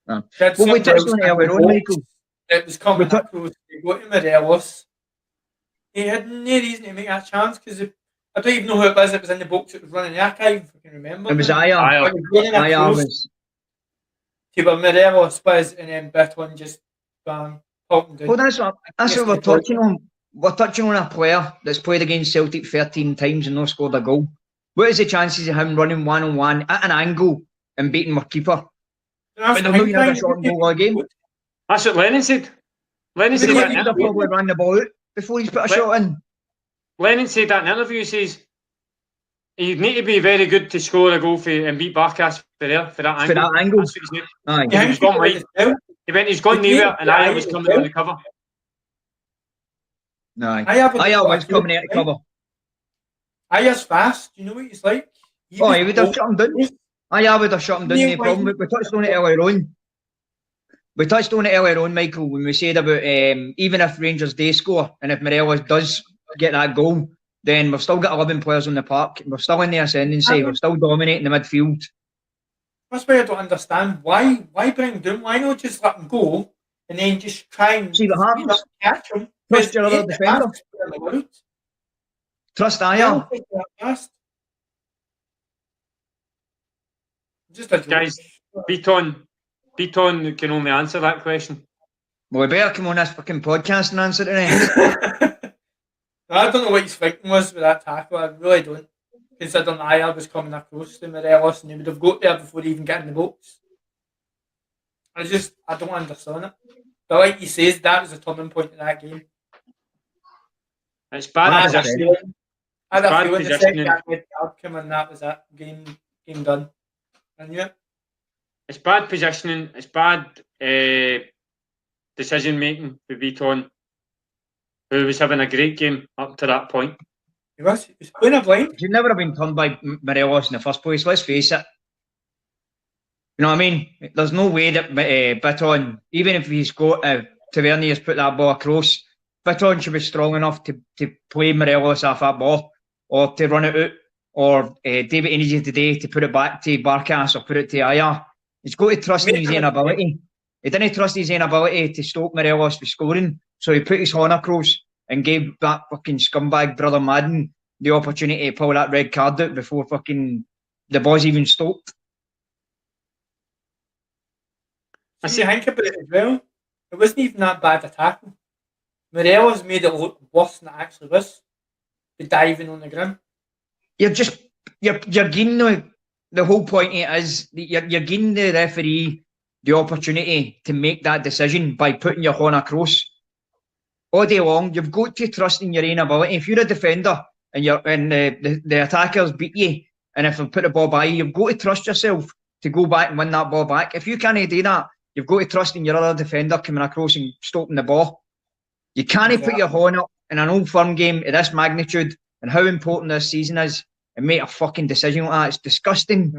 Well, we touched on it earlier on, Michael. It was coming across to go to Morelos. He had no reason to make that chance because I don't even know who it was. It was in the box. It was running the archive. If I can remember. It was Aya. Aya was. To where Morelos was, and then Bitton just bang, pop them down. Well, that's what we're touching on. We're touching on a player that's played against Celtic 13 times and not scored a goal. What is the chances of him running one-on-one at an angle and beating my keeper? But they'll not have a shot and goal all game. That's what Lennon said. Lennon said that. He would have probably ran the ball out before he's put a shot in. Lennon said that in an interview. He says you need to be very good to score a goal and beat Barkas for that angle. That's what he said. Aye. He was gone right. He's gone nowhere, and Aya was coming on the cover. No, Aya was coming out of cover. Aya's fast. Do you know what he's like? He would have shut him down. Aya would have shut him down, no problem. We touched on it earlier on. Michael, when we said about even if Rangers do score, and if Morelos does get that goal, then we've still got 11 players on the park. We're still in the ascendancy. We're still dominating the midfield. That's why I don't understand. Why bring him down? Why not just let him go and then just try and see what happens? Catch him. Trust your other defender. Trust Aya. Just a joke. Guys, Beaton can only answer that question. Well, we better come on this fucking podcast and answer it. I don't know what his thinking was with that tackle. I really don't. Considering Aya was coming across to Morelos and he would have got there before he even got in the box. I don't understand it. But like he says, that was a turning point in that game. It's bad positioning. I had a feeling the second that red card came in, that was it. Game done. I knew it. It's bad positioning. It's bad decision making for Beaton, who was having a great game up to that point. He was playing a blind. He'd never have been turned by Morelos in the first place, let's face it. You know what I mean? There's no way that Beaton, even if he's got Tavernier has put that ball across, Beaton should be strong enough to play Morelos off that ball, or to run it out, or David Energy today to put it back to Barkas or put it to Aya. He's got to trust in his own ability. He didn't trust his own ability to stop Morelos from scoring, so he put his horn across and gave that fucking scumbag brother Madden the opportunity to pull that red card out before fucking the ball's even stopped. I think about it as well. It wasn't even that bad a tackle. Morelos made it look worse than it actually was. The diving on the ground. You're giving the whole point is you're giving the referee the opportunity to make that decision by putting your horn across. All day long, you've got to trust in your own ability. If you're a defender and the attackers beat you, and if they put the ball by you, you've got to trust yourself to go back and win that ball back. If you can't do that, you've got to trust in your other defender coming across and stopping the ball. You can't put your horn up in an old firm game of this magnitude and how important this season is and make a fucking decision like that. It's disgusting.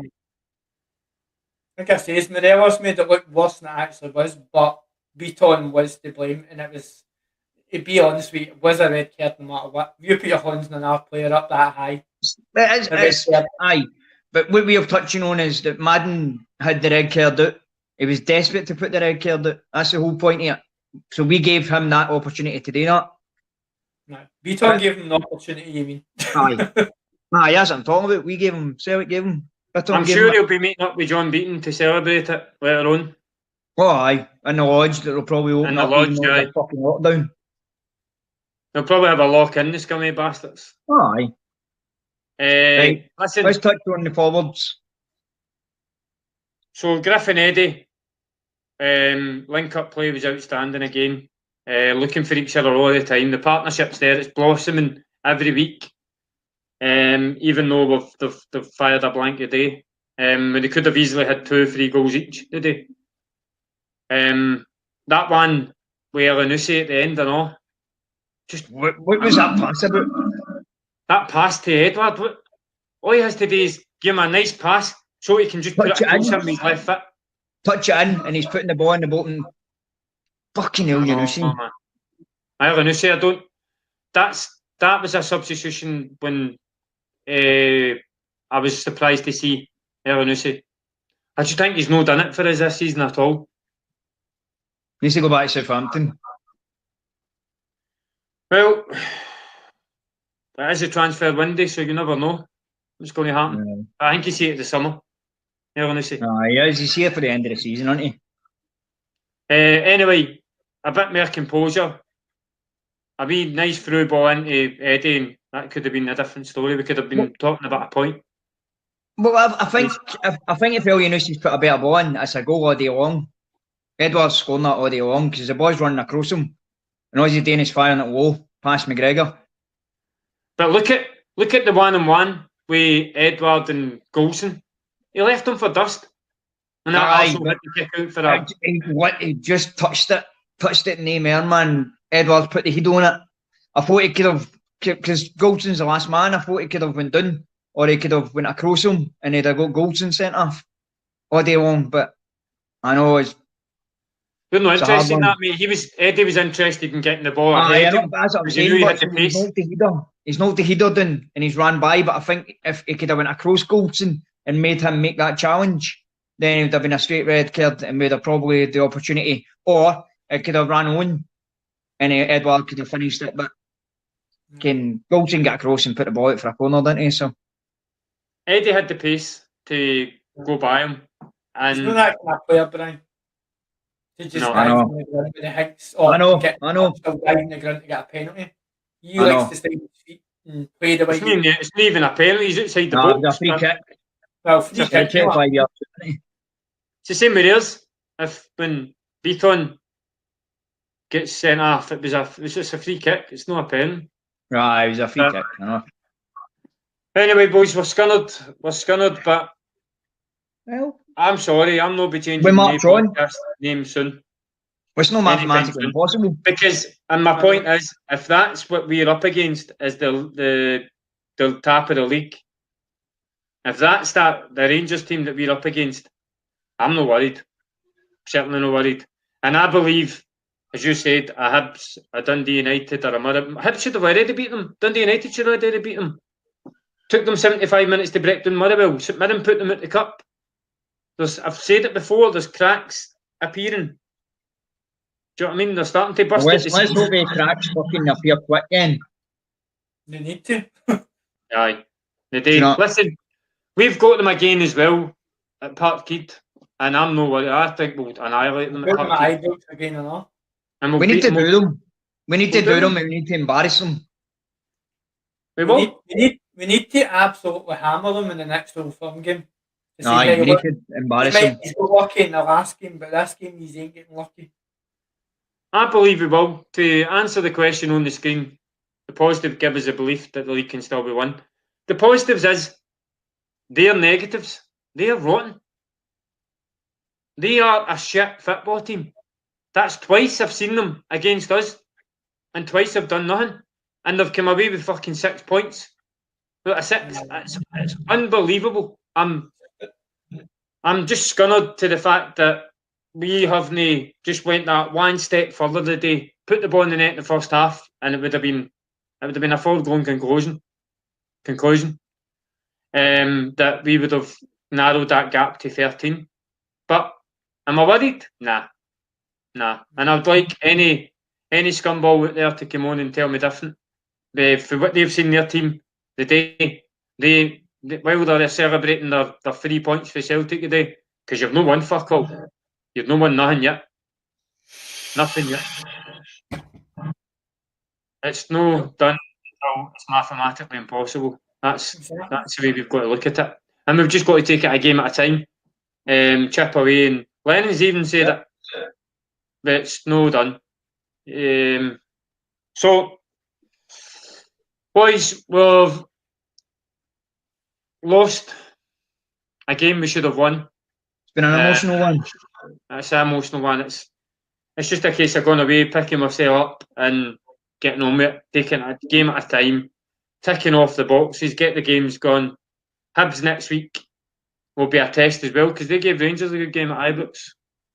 Like I say, Morelos made it look worse than it actually was, but Beaton was to blame, and it was, to be honest with you, it was a red card no matter what. If you put your horns on another player up that high, aye. But what we are touching on is that Madden had the red card out. He was desperate to put the red card out. That's the whole point of it. So we gave him that opportunity to do that. No, Beaton gave him the opportunity, you mean? Aye. Aye, that's what I'm talking about. We gave him, Celtic gave him. I'm sure he'll be meeting up with John Beaton to celebrate it later on. Oh, aye. In the lodge that will probably open up the fucking lockdown. They'll probably have a lock in, the scummy bastards. Oh, aye. Right. Listen, let's touch on the forwards. So Griffin Eddy, link-up play was outstanding again. Looking for each other all the time. The partnership's there. It's blossoming every week. Even though they've fired a blank today. They could have easily had 2 or 3 goals each today. That one with Elanusi at the end and all. Just what was that pass about? That pass to Edward. All he has to do is give him a nice pass so he can just put it across him with his left foot. Touch it in and he's putting the ball in the bottom. Fucking hell, Elanusi. Elanusi, I don't. That was a substitution when I was surprised to see Elanusi. I just think he's not done it for us this season at all. Needs to go back to Southampton. Well, it is a transfer window, so you never know what's going to happen. Yeah. I think you see it this summer. Elanusi. He is. He's here for the end of the season, isn't he? Anyway, a bit more composure, a wee nice through ball into Eddie, and that could have been a different story. We could have been talking about a point. Well, I think if Elyounoussis put a better ball in, it's a goal all day long. Edwards scoring that all day long because the ball's running across him, and all he's doing is firing it low past McGregor. But look at the 1-on-1 with Edward and Goulson. He left him for dust, and that also had to kick out for that. He just touched it in the air, man. Edwards put the head on it. I thought he could have, because Goulson's the last man. I thought he could have went down, or he could have went across him, and he'd have got Goulson sent off all day long. But I know we're not interested in that, mate. Eddie was interested in getting the ball ahead. That's what I'm saying. He's not the header down, and he's ran by. But I think if he could have went across Goulson and made him make that challenge, then it would have been a straight red card, and we'd have probably had the opportunity. Or it could have ran on, and Edward could have finished it. But can Goulson get across and put the ball out for a corner, didn't he? So Eddie had the pace to go by him, and he's not that kind of player, Brian. To just I know. with the Higgs, or I know. dive in the ground to get a penalty. He likes to stay on his feet and play the way. It's not even a penalty. He's outside the box. It's a free kick. Well, free kick. It's the same with theirs. If when Beaton gets sent off, it was just a free kick. It's not a penalty. Right, it was a free kick. I know. Anyway, boys, we're scunnered, but well, I'm sorry, I'm not be changing the name soon. It's not mathematically impossible. Because, and my point is, if that's what we're up against, is the top of the league. If that's the Rangers team that we're up against, I'm not worried. Certainly not worried. And I believe, as you said, a Hibs, a Dundee United, or a Motherwell. Hibs should have already beat them. Dundee United should have already beat them. Took them 75 minutes to break down Motherwell. St Mirren put them at the cup. I've said it before, there's cracks appearing. Do you know what I mean? They're starting to bust. Let's hope the cracks fucking appear quick then. They need to. Aye. They do. Listen, we've got them again as well at Parkhead, and I'm no worried. I think we'll annihilate them at Parkhead. Again and all. And we need to do them. We need to do them and we need to embarrass them. We need to absolutely hammer them in the next Old Firm game. We need to embarrass them. He's got lucky in the last game, but this game he ain't getting lucky. I believe we will. To answer the question on the screen, the positive give us a belief that the league can still be won. The positives is their negatives. They are rotten. They are a shit football team. That's twice I've seen them against us, and twice I've done nothing, and they've come away with fucking 6 points. But it's unbelievable. I'm just scunnered to the fact that we haven't just went that one step further today, put the ball in the net in the first half, and it would have been a foregone conclusion. That we would have narrowed that gap to 13. But am I worried? Nah. And I'd like any scumball out there to come on and tell me different. For what they've seen their team today, while they're celebrating their 3 points for Celtic today, because you've no won fuck all. You've no won nothing yet. Nothing yet. It's no done until it's mathematically impossible. That's the way we've got to look at it. And we've just got to take it a game at a time. Chip away. And Lennon's even said it. But it's no done. So, boys, we've lost a game we should have won. It's been an emotional one. It's an emotional one. It's just a case of going away, picking myself up and getting on with it, taking a game at a time, ticking off the boxes, get the games gone. Hibs next week will be a test as well, because they gave Rangers a good game at Ibrox.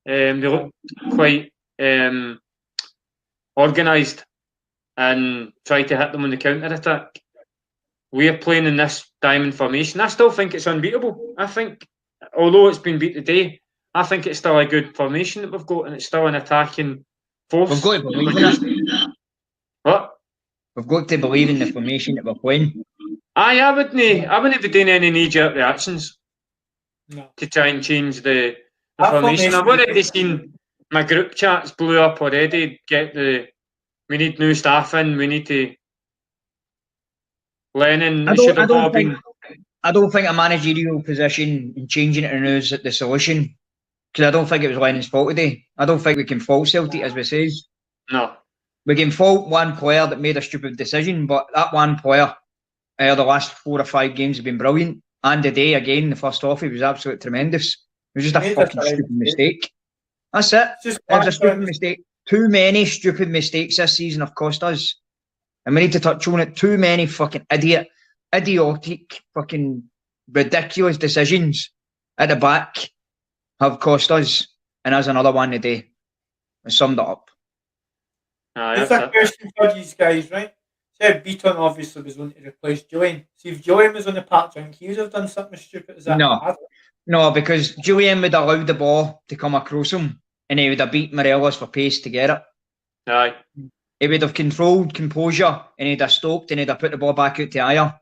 They looked quite organised and tried to hit them on the counter-attack. We're playing in this diamond formation. I still think it's unbeatable. I think, although it's been beat today, I think it's still a good formation that we've got, and it's still an attacking force. We've got to believe in it. What? We've got to believe in the formation that we're playing. I wouldn't be doing any knee-jerk reactions to try and change the formation. I've already seen My group chats blew up already. We need new staff in. We need to. Lennon should have all been. I don't think a managerial position and changing it is the solution. Because I don't think it was Lennon's fault today. I don't think we can fault Celtic, as we says. No. We can fault one player that made a stupid decision, but that one player, the last 4 or 5 games have been brilliant. And today, again, the first half, he was absolutely tremendous. It was just a fucking stupid mistake. That's it. It was a stupid mistake. Too many stupid mistakes this season have cost us. And we need to touch on it. Too many fucking idiotic, fucking ridiculous decisions at the back have cost us. And there's another one today. I summed it up. It's a question for these guys, right? So Beaton obviously was going to replace Julian. See, if Julian was on the park, he would have done something stupid as that. No, because Julian would have allowed the ball to come across him and he would have beat Morelos for pace to get it. Aye. He would have controlled composure and he'd have stopped and he'd have put the ball back out to Ayer.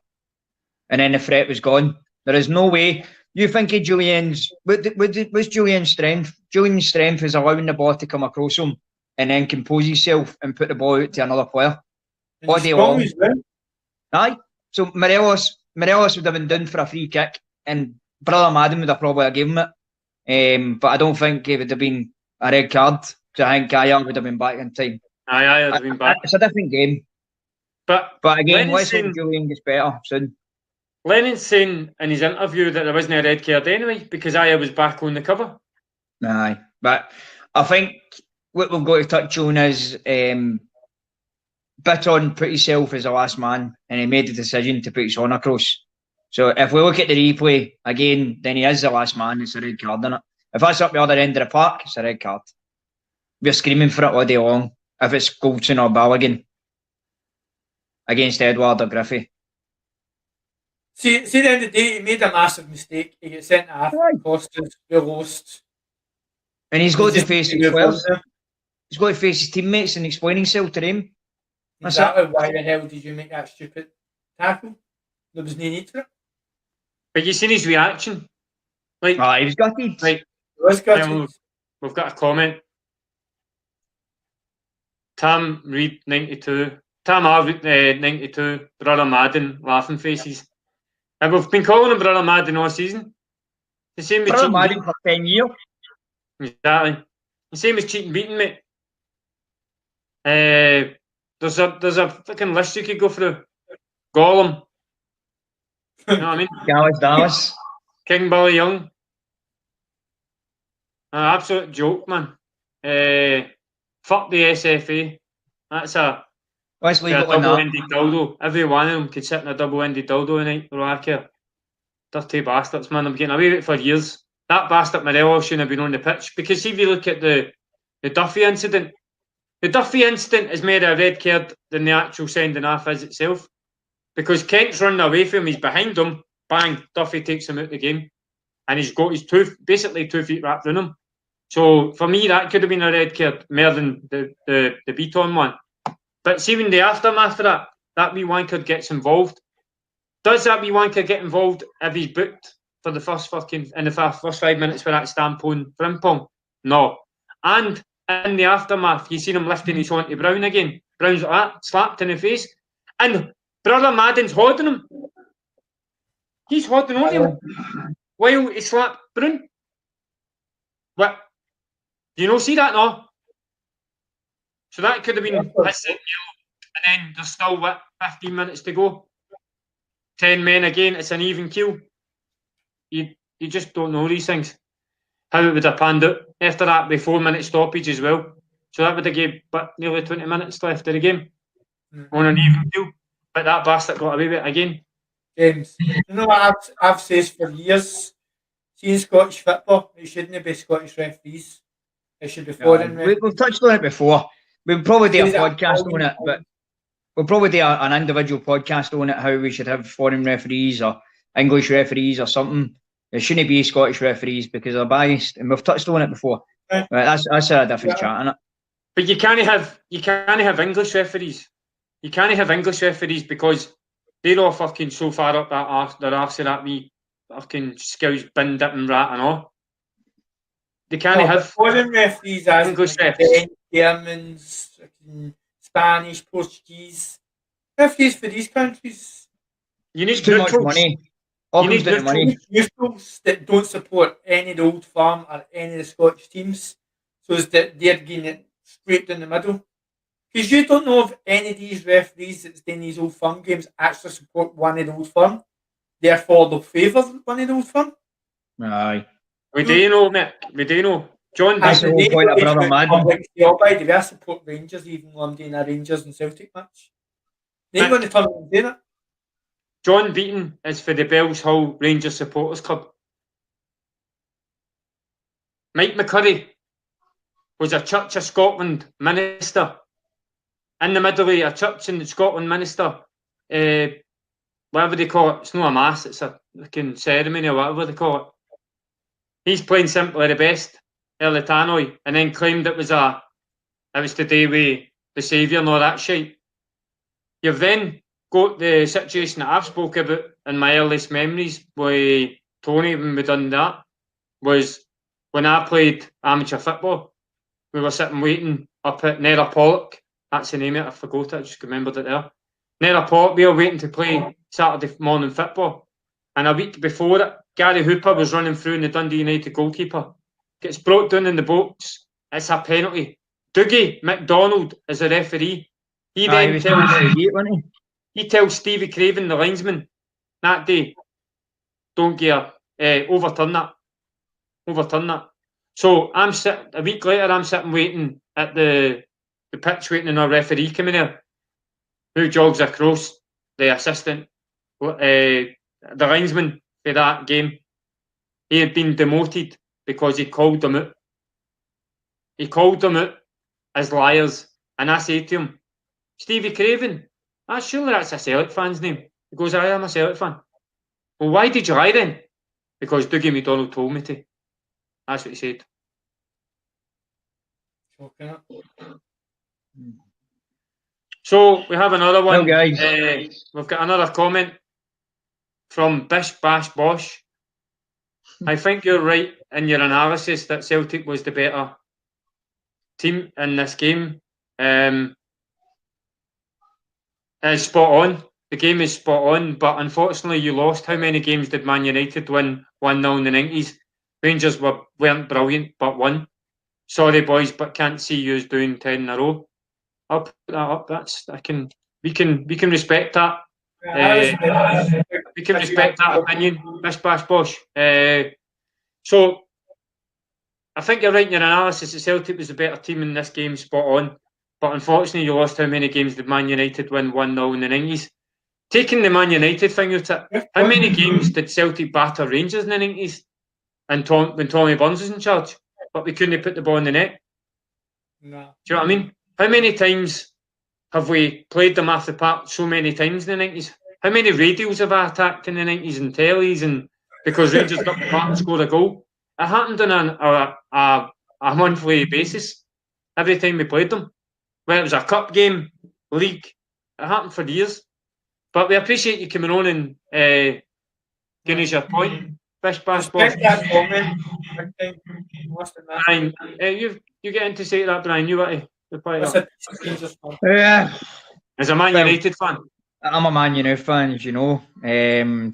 And then the threat was gone. There is no way. You think of Julian's... What's Julian's strength? Julian's strength is allowing the ball to come across him and then compose himself and put the ball out to another player. All day long. Aye. So Morelos would have been done for a free kick and Brother Madden would have probably given it. But I don't think it would have been a red card. So I think Ayer would have been back in time. Aye, would have been back. It's a different game. But again, let's hope Julian gets better soon. Lennon's saying in his interview that there wasn't a red card anyway because Ayer was back on the cover. Aye. But I think what we've got to touch on is Bitton put himself as the last man and he made the decision to put his on across. So if we look at the replay again, then he is the last man. It's a red card, isn't it? If that's up the other end of the park, it's a red card. We're screaming for it all day long. If it's Goldson or Balogun against Edward or Griffey. See, at the end of the day, he made a massive mistake. He gets sent off, cost us, we lost. And he's got to face his players. He's got to face his teammates and explain himself to them. Exactly why the hell did you make that stupid tackle? There was no need for it. But you seen his reaction? He was gutted. Like, he was gutted. We've got a comment. Tam Reed 92. Tam Arvid 92. Brother Madden laughing faces. And we've been calling him Brother Madden all season. The same with Brother Madden for 10 years. Exactly. The same as cheating beating, mate. There's a fucking list you could go through. Gollum. You know what I mean? Dallas. King Billy Young. Absolute joke, man. Fuck the SFA. That's a double-ended dildo. Every one of them could sit in a double-ended dildo tonight. I care. Dirty bastards, man. I'm getting away with it for years. That bastard Morelos shouldn't have been on the pitch. Because if you look at the Duffy incident, the Duffy incident is more a red card than the actual sending off is itself. Because Kent's running away from him, he's behind him, bang, Duffy takes him out the game. And he's got his basically 2 feet wrapped around him. So for me, that could have been a red card more than the Beaton one. But see, when the aftermath of that wee wanker gets involved, does that wee wanker get involved if he's booked for the first 5 minutes for that Stampone Frimpong? No. And in the aftermath, you seen him lifting his on to Brown again. Brown's like that, slapped in the face. And Brother Madden's holding him. He's holding on to him while he slapped Brown. What? Do you not see that now? So that could have been and then there's still 15 minutes to go. 10 men again, it's an even kill. You just don't know these things. How it would have panned out. After that, the 4-minute stoppage as well. So that would have gave nearly 20 minutes left of the game on an even kill. But that bastard got away with it again. James, you know what I've said for years? See in Scottish football, it shouldn't be Scottish referees. It should be foreign referees. We've touched on it before. We'll probably do a podcast on it, but we'll probably do an individual podcast on it, how we should have foreign referees or English referees or something. It shouldn't be Scottish referees because they're biased, and we've touched on it before. Right, that's a different chat, isn't it? But you can't have English referees. You can't have English referees because they're all fucking so far up their arse of that wee fucking scouse bin dipping rat and all. they can't have foreign referees as English like refs. Germans, Spanish, Portuguese. Referees for these countries. You need It's too much neutrals. money. All You comes need down to money. Neutrals that don't support any of the Old Firm or any of the Scottish teams, so it's that they're getting it straight in the middle. Because you don't know if any of these referees that's in these Old Firm games actually support one of the Old Firm. Therefore, they'll favour one of the Old Firm. Aye. We do know, Mick. We do know. John That's the Beaton. whole point of Brother Madden. By the way, I support Rangers even though I'm doing a Rangers and Celtic match. They ain't going to turn around doing it. John Beaton is for the Bells Hall Rangers Supporters Club. Mike McCurry was a Church of Scotland minister. In the middle of a church in Scotland minister, whatever they call it, it's not a mass, it's a fucking ceremony or whatever they call it. He's playing Simply the Best, early Tannoy, and then claimed it was to do with the Saviour and all that shit. You've then got the situation that I've spoke about in my earliest memories with Tony when we done that, was when I played amateur football. We were sitting waiting up at Nera Pollock. That's the name of it, I forgot it, I just remembered it there. Nera Pollock, we were waiting to play Saturday morning football. And a week before it, Gary Hooper was running through in the Dundee United goalkeeper. Gets brought down in the box. It's a penalty. Dougie McDonald is the referee. He tells Stevie Craven, the linesman, that day, don't get overturn that. Overturn that. So I'm sitting a week later. I'm sitting waiting at the pitch, waiting on our referee coming here, who jogs across, the assistant, the linesman for that game. He had been demoted because he called them out. He called them out as liars, and I say to him, Stevie Craven, surely that's a Celtic fan's name. He goes, I am a Celtic fan. Well, why did you lie then? Because Dougie McDonald told me to. That's what he said. So we have another one. Well, guys. We've got another comment from Bish Bash Bosh. I think you're right in your analysis that Celtic was the better team in this game. It's spot on. The game is spot on, but unfortunately you lost. How many games did Man United win 1-0 in the 90s? Rangers weren't brilliant, but won. Sorry, boys, but can't see you doing 10 in a row. I'll put that up. We can respect that. We can respect that opinion, Bish Bash Bosh. So I think you're right in your analysis that Celtic was the better team in this game, spot on. But unfortunately, you lost. How many games did Man United win 1-0 in the 90s? Taking the Man United thing out of it, how many games did Celtic batter Rangers in the 90s? And when Tommy Burns was in charge, but we couldn't put the ball in the net. No. Do you know what I mean? How many times have we played them off the park so many times in the 90s? How many radios have I attacked in the 90s and tellies and because Rangers got the park and scored a goal? It happened on a monthly basis every time we played them. Whether it was a cup game, league, it happened for years. But we appreciate you coming on and giving us your point. Bish Bash Bosh. Brian, you get into say that, Brian. You want to reply to that? Yeah. As a Man United fan. I'm a Man United fan, as you know.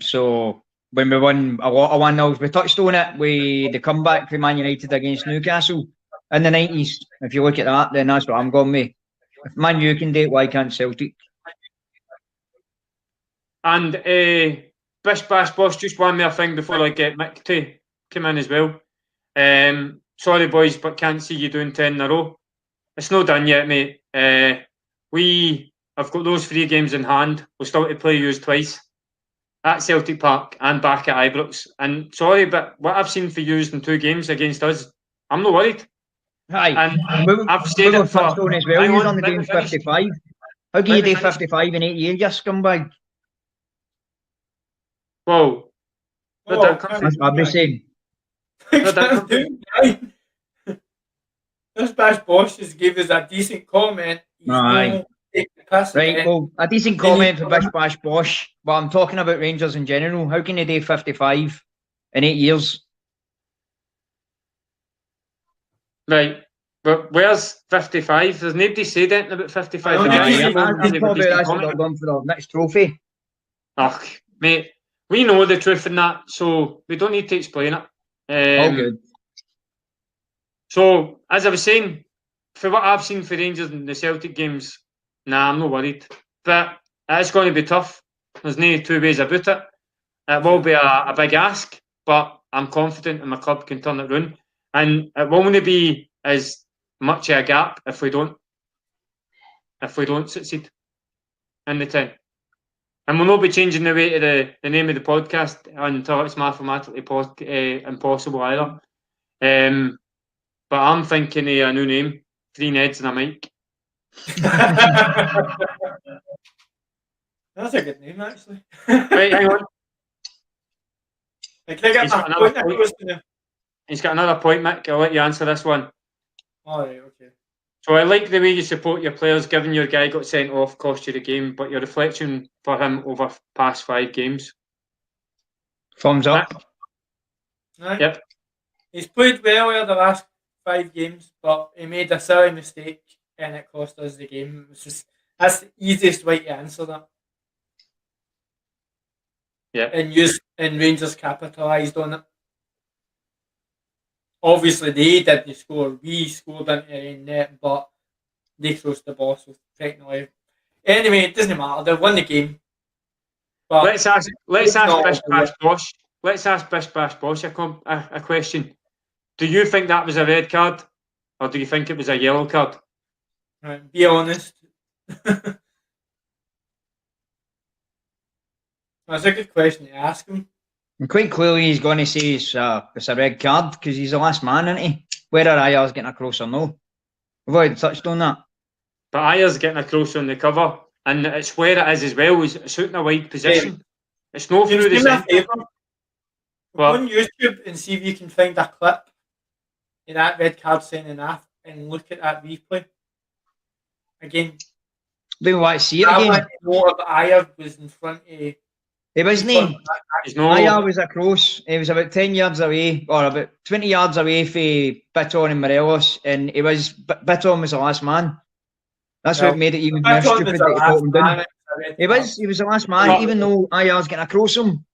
So when we won a lot of 1-0s, we touched on it with the comeback for Man United against Newcastle in the 90s. If you look at that, then that's what I'm going with. If Man U can do it, why can't Celtic? And Bish Bash Bosh, just one more thing before I get Mick to come in as well. Sorry, boys, but can't see you doing 10 in a row. It's not done yet, mate. We have got those 3 games in hand. We'll still to play yous twice at Celtic Park and back at Ibrox. And sorry, but what I've seen for yous in 2 games against us, I'm not worried. Hi. And I've stayed it for... on as well. You're on the game 55. How can you do 55 in 8 years, you scumbag? Whoa. That's what I'm saying. This Bash Bosh just gave us a decent comment. Right, well, a decent comment for Bish Bash Bosh, but I'm talking about Rangers in general. How can you do 55 in 8 years? Right. But where's 55? There's nobody said anything about 55. I don't Guys, think I'd probably that's what they're going for the next trophy. Ugh, mate, we know the truth in that, so we don't need to explain it. All good. So, as I was saying, for what I've seen for Rangers in the Celtic games, nah, I'm not worried. But it's going to be tough. There's no two ways about it. It will be a big ask, but I'm confident in my club can turn it round. And it will only be as much of a gap if we don't succeed in the 10. And we'll not be changing the way to the name of the podcast until it's mathematically impossible either. But I'm thinking of a new name, 3 Neds and a mic. That's a good name, actually. Right, hang on. Can I get my point across to them? He's got another point, Mick. I'll let you answer this one. All right, okay. So I like the way you support your players, given your guy got sent off, cost you the game, but your reflection for him over past 5 games. Thumbs up. Right. Yep. He's played well over the last 5 games, but he made a silly mistake and it cost us the game. That's the easiest way to answer that. Yeah. And Rangers capitalised on it. Obviously, they didn't score. We scored into the net, but they crossed the ball, so technically. Anyway, it doesn't matter. They won the game. But Let's ask Bish Bash Bosch. Let's ask Bish Bash Bosch a question. Do you think that was a red card, or do you think it was a yellow card? Right, be honest. That's a good question to ask him. And quite clearly he's going to say it's a red card because he's the last man, isn't he? Whether Ayer's getting across or no. We've already touched on that. But Ayer's getting across on the cover, and it's where it is as well. It's shooting a wide position. Yeah. It's no through the centre. Go on YouTube and see if you can find a clip of that red card sending off and look at that replay. Again. Do you want to see it again? I want to know if Ayer was in front of... He wasn't. Ayer was across. He was about 10 yards away, or about 20 yards away from Bitton and Morelos, and Bitton was the last man. That's what made it even more stupid that he got him down. He was the last man, even though Ayer's getting across him.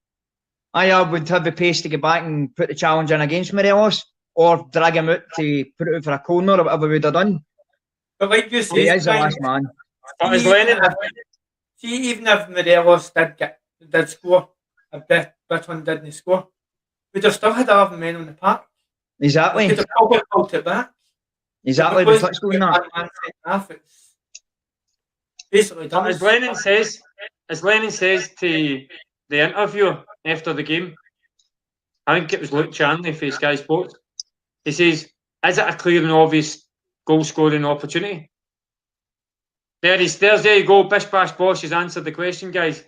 Ayer would have the pace to get back and put the challenge in against Morelos, or drag him out to put it out for a corner or whatever we'd have done. But like you say, he is the last man. See, even if Morelos did score, a Bitton didn't score, we'd have still had 11 men on the park. Exactly. We'd have probably pulled it back. Exactly, we touched on that. It's basically done. As Lennon says to the interviewer after the game, I think it was Luke Chanley for Sky Sports, he says, is it a clear and obvious goal scoring opportunity? There you go. Bish Bash Bosch has answered the question, guys.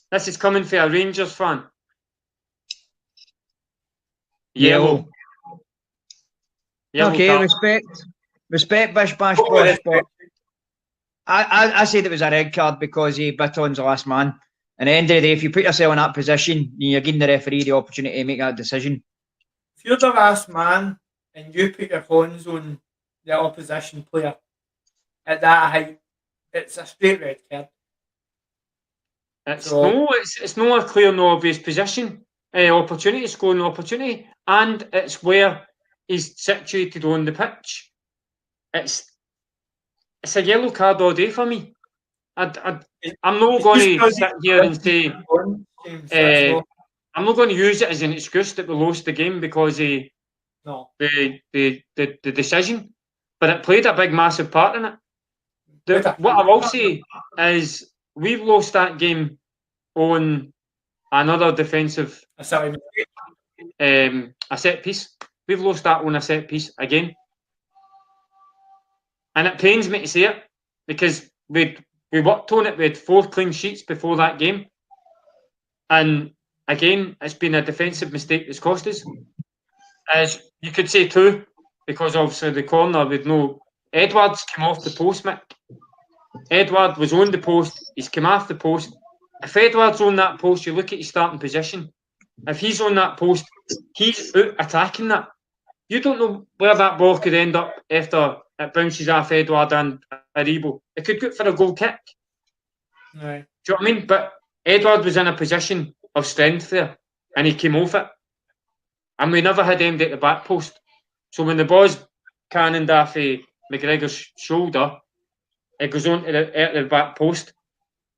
This is coming for a Rangers fan. Yellow. Okay, card. Respect Bish Bash Bosch, but I said it was a red card because he Bitton's the last man. And at the end of the day, if you put yourself in that position, you're giving the referee the opportunity to make that decision. If you're the last man and you put your hands on the opposition player at that height, it's a straight red card. It's not a clear and obvious position, opportunity, scoring opportunity, and it's where he's situated on the pitch. It's a yellow card all day for me. I'm not going to sit here and say I'm not going to use it as an excuse that we lost the game because of the decision, but it played a big, massive part in it. What I will say is we've lost that game on another defensive a set piece. We've lost that on a set piece again, and it pains me to say it because we worked on it. We had 4 clean sheets before that game, and again, it's been a defensive mistake that's cost us. As you could say 2, because obviously the corner with no Edwards came off the post, Mick. Edward was on the post. He's come off the post. If Edward's on that post, you look at his starting position. If he's on that post, he's out attacking that. you don't know where that ball could end up after it bounces off Edward and Aribo. It could go for a goal kick. Right. Do you know what I mean? But Edward was in a position of strength there, and he came off it. And we never had aimed at the back post. So when the ball's cannoned off McGregor's shoulder, it goes on to the back post.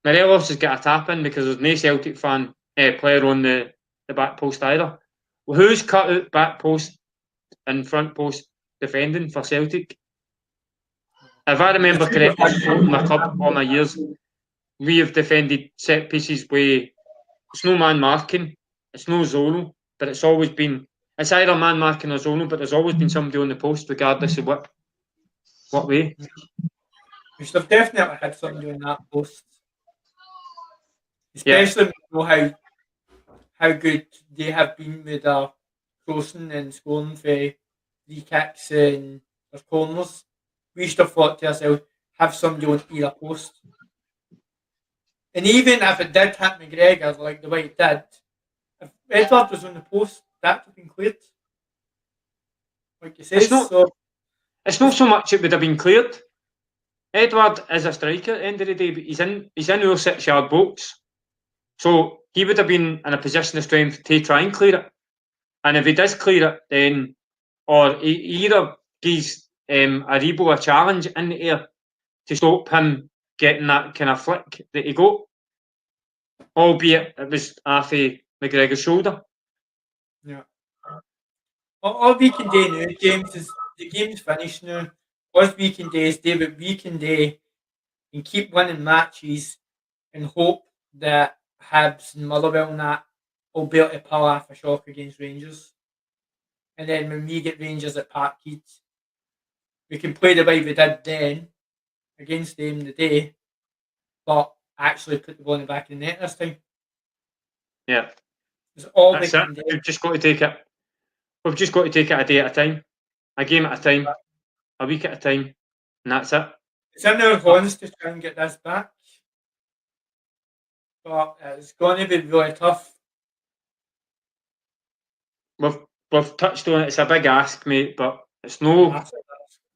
Morelos has got a tap in because there's no Celtic player on the back post either. Well, who's cut out back post and front post defending for Celtic? If I remember correctly, in my club all my years, we have defended set pieces where it's no man marking, it's no zonal, but it's always been, it's either man marking or zonal, but there's always been somebody on the post regardless of what way. We should have definitely had somebody on that post. Especially when you know how good they have been with their crossing and scoring for free kicks and their corners. We should have thought to ourselves, have somebody on either post. And even if it did hit McGregor like the way it did, if Edward was on the post, that would have been cleared. Like you said, it's not so much it would have been cleared. Edward is a striker at the end of the day, but he's in our 6-yard box. So he would have been in a position of strength to try and clear it. And if he does clear it, then, or he either gives Aribo a challenge in the air to stop him getting that kind of flick that he got, albeit it was off McGregor's shoulder. Yeah. All we can do now, James, is the game's finished now. All we can do is do what we can do and keep winning matches and hope that Hibs and Motherwell and that will be able to pull off a shock against Rangers. And then when we get Rangers at Parkhead, we can play the way we did then against them today, but actually put the ball in the back of the net this time. Yeah. It's all That's we can do. We've just got to take it. We've just got to take it a day at a time, a game at a time, a week at a time, and that's it. It's in our hands to try and get this back, but it's going to be really tough. We've touched on it. It's a big ask, mate, but it's no.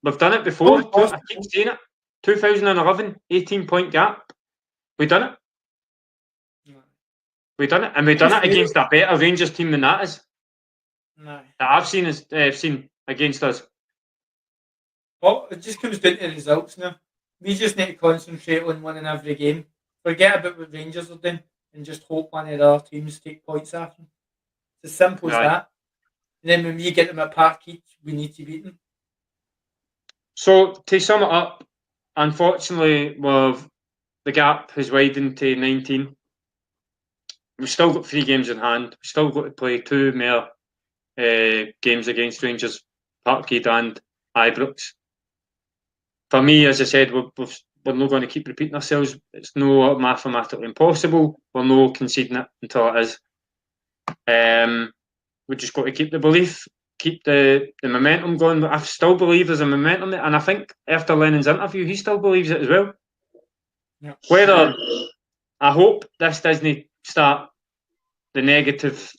We've done it before. I keep saying it. 2011, 18-point gap. We've done it. We've done it, and we've done it against a better Rangers team than that is. No. That I've seen against us. Well, it just comes down to results now. We just need to concentrate on winning every game. Forget about what Rangers are doing and just hope one of the other teams take points off them. It's as simple as that. And then when we get them at Parkhead, we need to beat them. So to sum it up, unfortunately, the gap has widened to 19. We've still got 3 games in hand. We've still got to play 2 more games against Rangers, Parkhead and Ibrox. For me, as I said, we're not going to keep repeating ourselves. It's no mathematically impossible. We're not conceding it until it is. We just got to keep the belief, keep the momentum going. But I still believe there's a momentum there, and I think after Lennon's interview, he still believes it as well. Yeah. Whether I hope this doesn't start the negative.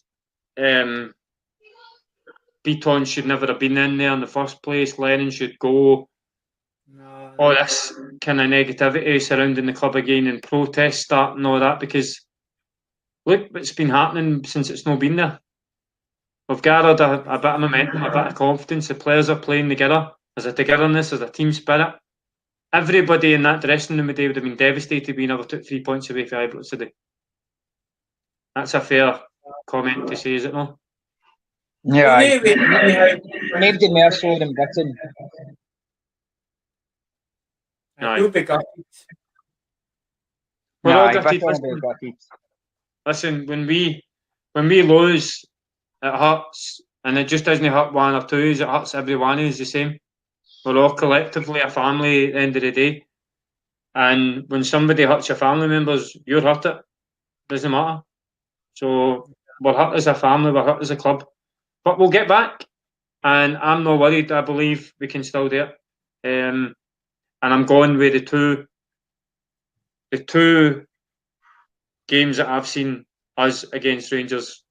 Beaton should never have been in there in the first place. Lennon should go. No. All this kind of negativity surrounding the club again and protests starting all that, because look what's been happening since it's not been there. We've gathered a bit of momentum, a bit of confidence. The players are playing together. There's a togetherness, there's a team spirit. Everybody in that dressing room today would have been devastated we never took 3 points away from Ibrox today. That's a fair comment to say, is it not? Yeah, maybe more so than Britain. We'll be gutted. We're all gutted. Listen, when we lose, it hurts, and it just doesn't hurt one or two. It hurts everyone. Is the same. We're all collectively a family at the end of the day, and when somebody hurts your family members, you're hurt. It doesn't matter. So we're hurt as a family. We're hurt as a club, but we'll get back, and I'm not worried. I believe we can still do it. And I'm going with the two games that I've seen us against Rangers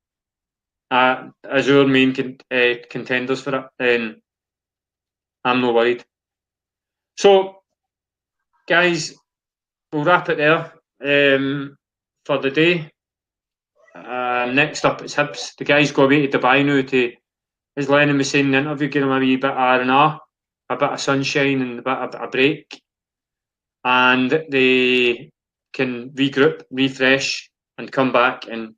as our main contenders for it, then I'm not worried. So, guys, we'll wrap it there for the day. Next up, it's Hibs. The guys go away to Dubai now to, as Lennon was saying in the interview, give them a wee bit of R&R, a bit of sunshine and a bit of a break. And they can regroup, refresh, and come back and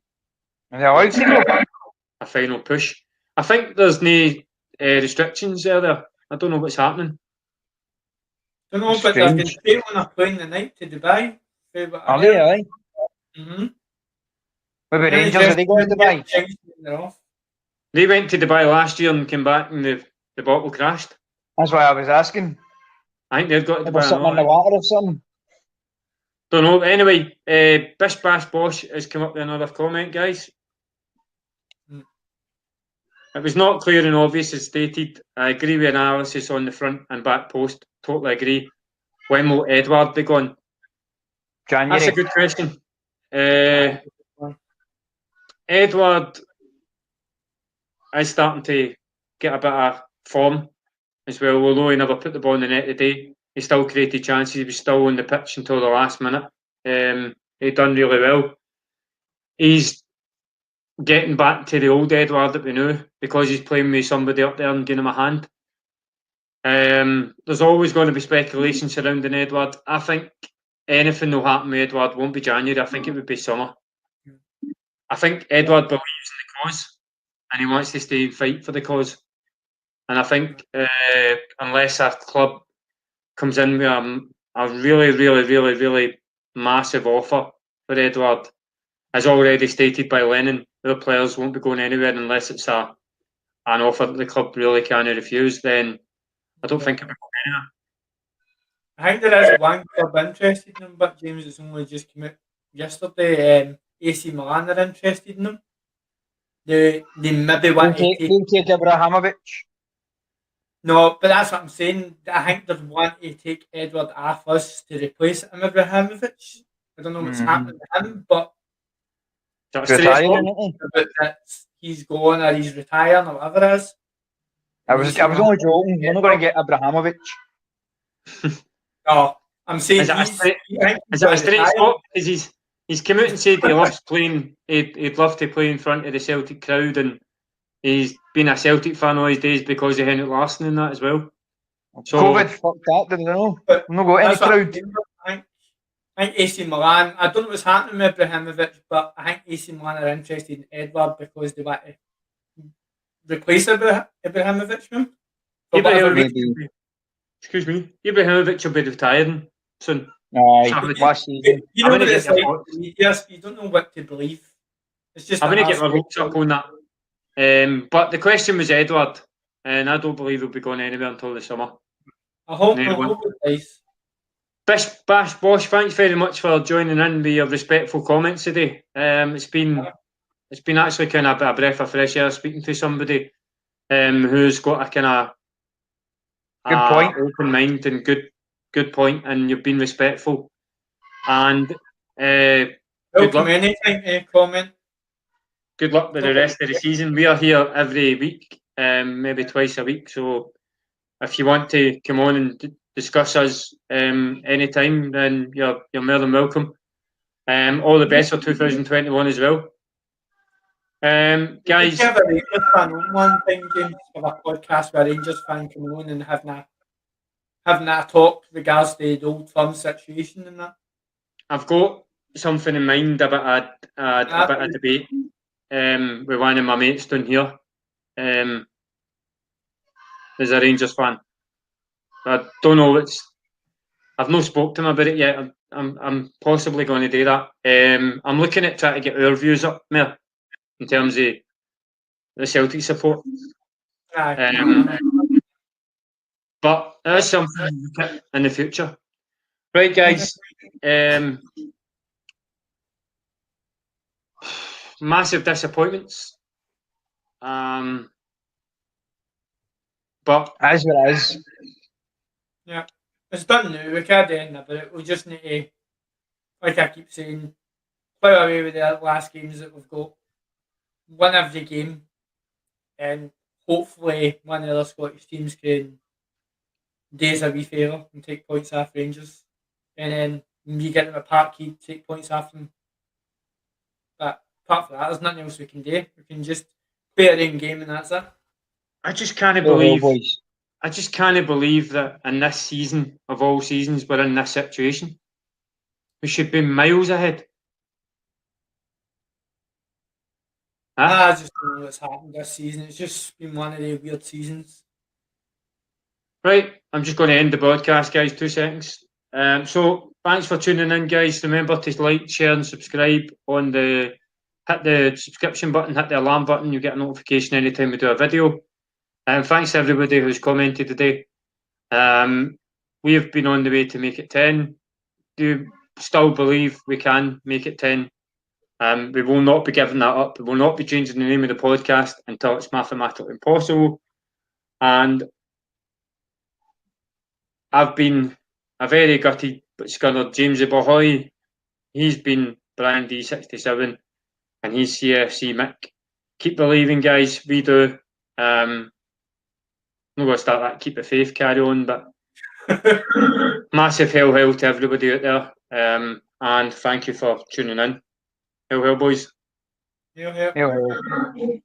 a final push. I think there's no restrictions there. I don't know what's happening. I don't know, but they've been straight on a plane tonight to Dubai. Are they, aye? Mm-hmm. What about Rangers? Are they going to Dubai? They went to Dubai last year and came back and the bottle crashed. That's why I was asking. I think they've got to Dubai. Something in the water or something. Don't know. Anyway, Bish Bash Bosh has come up with another comment, guys. It was not clear and obvious as stated. I agree with analysis on the front and back post. Totally agree. When will Edward be gone? January. That's a good question. Edward is starting to get a bit of form as well. Although he never put the ball in the net today, he still created chances. He was still on the pitch until the last minute. He done really well. He's getting back to the old Edward that we knew because he's playing with somebody up there and giving him a hand. There's always going to be speculation surrounding Edward. I think anything will happen with Edward won't be January. I think it would be summer. I think Edward believes in the cause and he wants to stay and fight for the cause. And I think unless a club comes in with a really, really, really, really massive offer for Edward, as already stated by Lennon, the players won't be going anywhere unless it's an offer that the club really can't refuse. Then I don't think it'll be going anywhere. I think there is one club interested in him, but James, it's only just come out yesterday. AC Milan are interested in him. They maybe want to take Ibrahimovic. No, but that's what I'm saying. I think they want to take Edward off us to replace Ibrahimovic. I don't know what's happening to him, but he's going or he's retiring or whatever it is. I was only joking. We're not going to get Ibrahimovic. No, I'm saying is it a straight spot? Because he's come out and said he loves playing. He'd love to play in front of the Celtic crowd, and he's been a Celtic fan all his days because of Henrik Larsson and that as well. So, COVID fucked that, didn't know. I'm not got any crowd. I think AC Milan, I don't know what's happening with Ibrahimovic, but I think AC Milan are interested in Edward because they want to replace Ibrahimovic. Excuse me, Ibrahimovic will be retiring soon. Last season. You know what it's like? Yes, you don't know what to believe. It's just I'm going to get my hopes up on that. But the question was Edward, and I don't believe he'll be going anywhere until the summer. I hope it's nice. Bish Bash Bosh, thanks very much for joining in with your respectful comments today. It's been actually kind of a breath of fresh air speaking to somebody who's got a kind of good point, open mind and good point, and you've been respectful. And welcome anytime, comment. Good luck with the rest of the season. We are here every week, maybe twice a week. So if you want to come on and discuss us anytime, then you're more than welcome. All the best for 2021 as well. Guys, have a Rangers fan on one thing, James, for a podcast where a Rangers fan coming on and having a talk regards to the old firm situation and that. I've got something in mind about a bit of debate with one of my mates down here. There's a Rangers fan. I don't know I've not spoke to him about it yet. I'm possibly going to do that. I'm looking at trying to get our views up more in terms of the Celtic support. But there's something in the future. Right, guys. Massive disappointments. But as it is. Yeah. It's done now. We can't do anything about it. We just need to, like I keep saying, play away with the last games that we've got. win every game, and hopefully one of the other Scottish teams can days a wee favour and take points off Rangers, and then we get them a Parkhead, take points off them. But apart from that, there's nothing else we can do. We can just beat our own game, and that's it. I just can't Go believe. boys. I just can't believe that in this season of all seasons we're in this situation. We should be miles ahead. I just don't know what's happened this season. It's just been one of the weird seasons. Right, I'm just going to end the broadcast, guys. 2 seconds. So thanks for tuning in, guys. Remember to like, share, and subscribe hit the subscription button, hit the alarm button. You get a notification anytime we do a video. Thanks to everybody who's commented today. We have been on the way to make it 10. Do you still believe we can make it 10? We will not be giving that up. We will not be changing the name of the podcast until it's mathematically impossible. And I've been a very gutted but scunnered Jamesy Bahoy. He's been Brian D67 and he's CFC Mick. Keep believing, guys. We do. I'm not going to start that keep the faith carry on, but massive hell to everybody out there. And thank you for tuning in. Hell, boys. Yeah. Hell.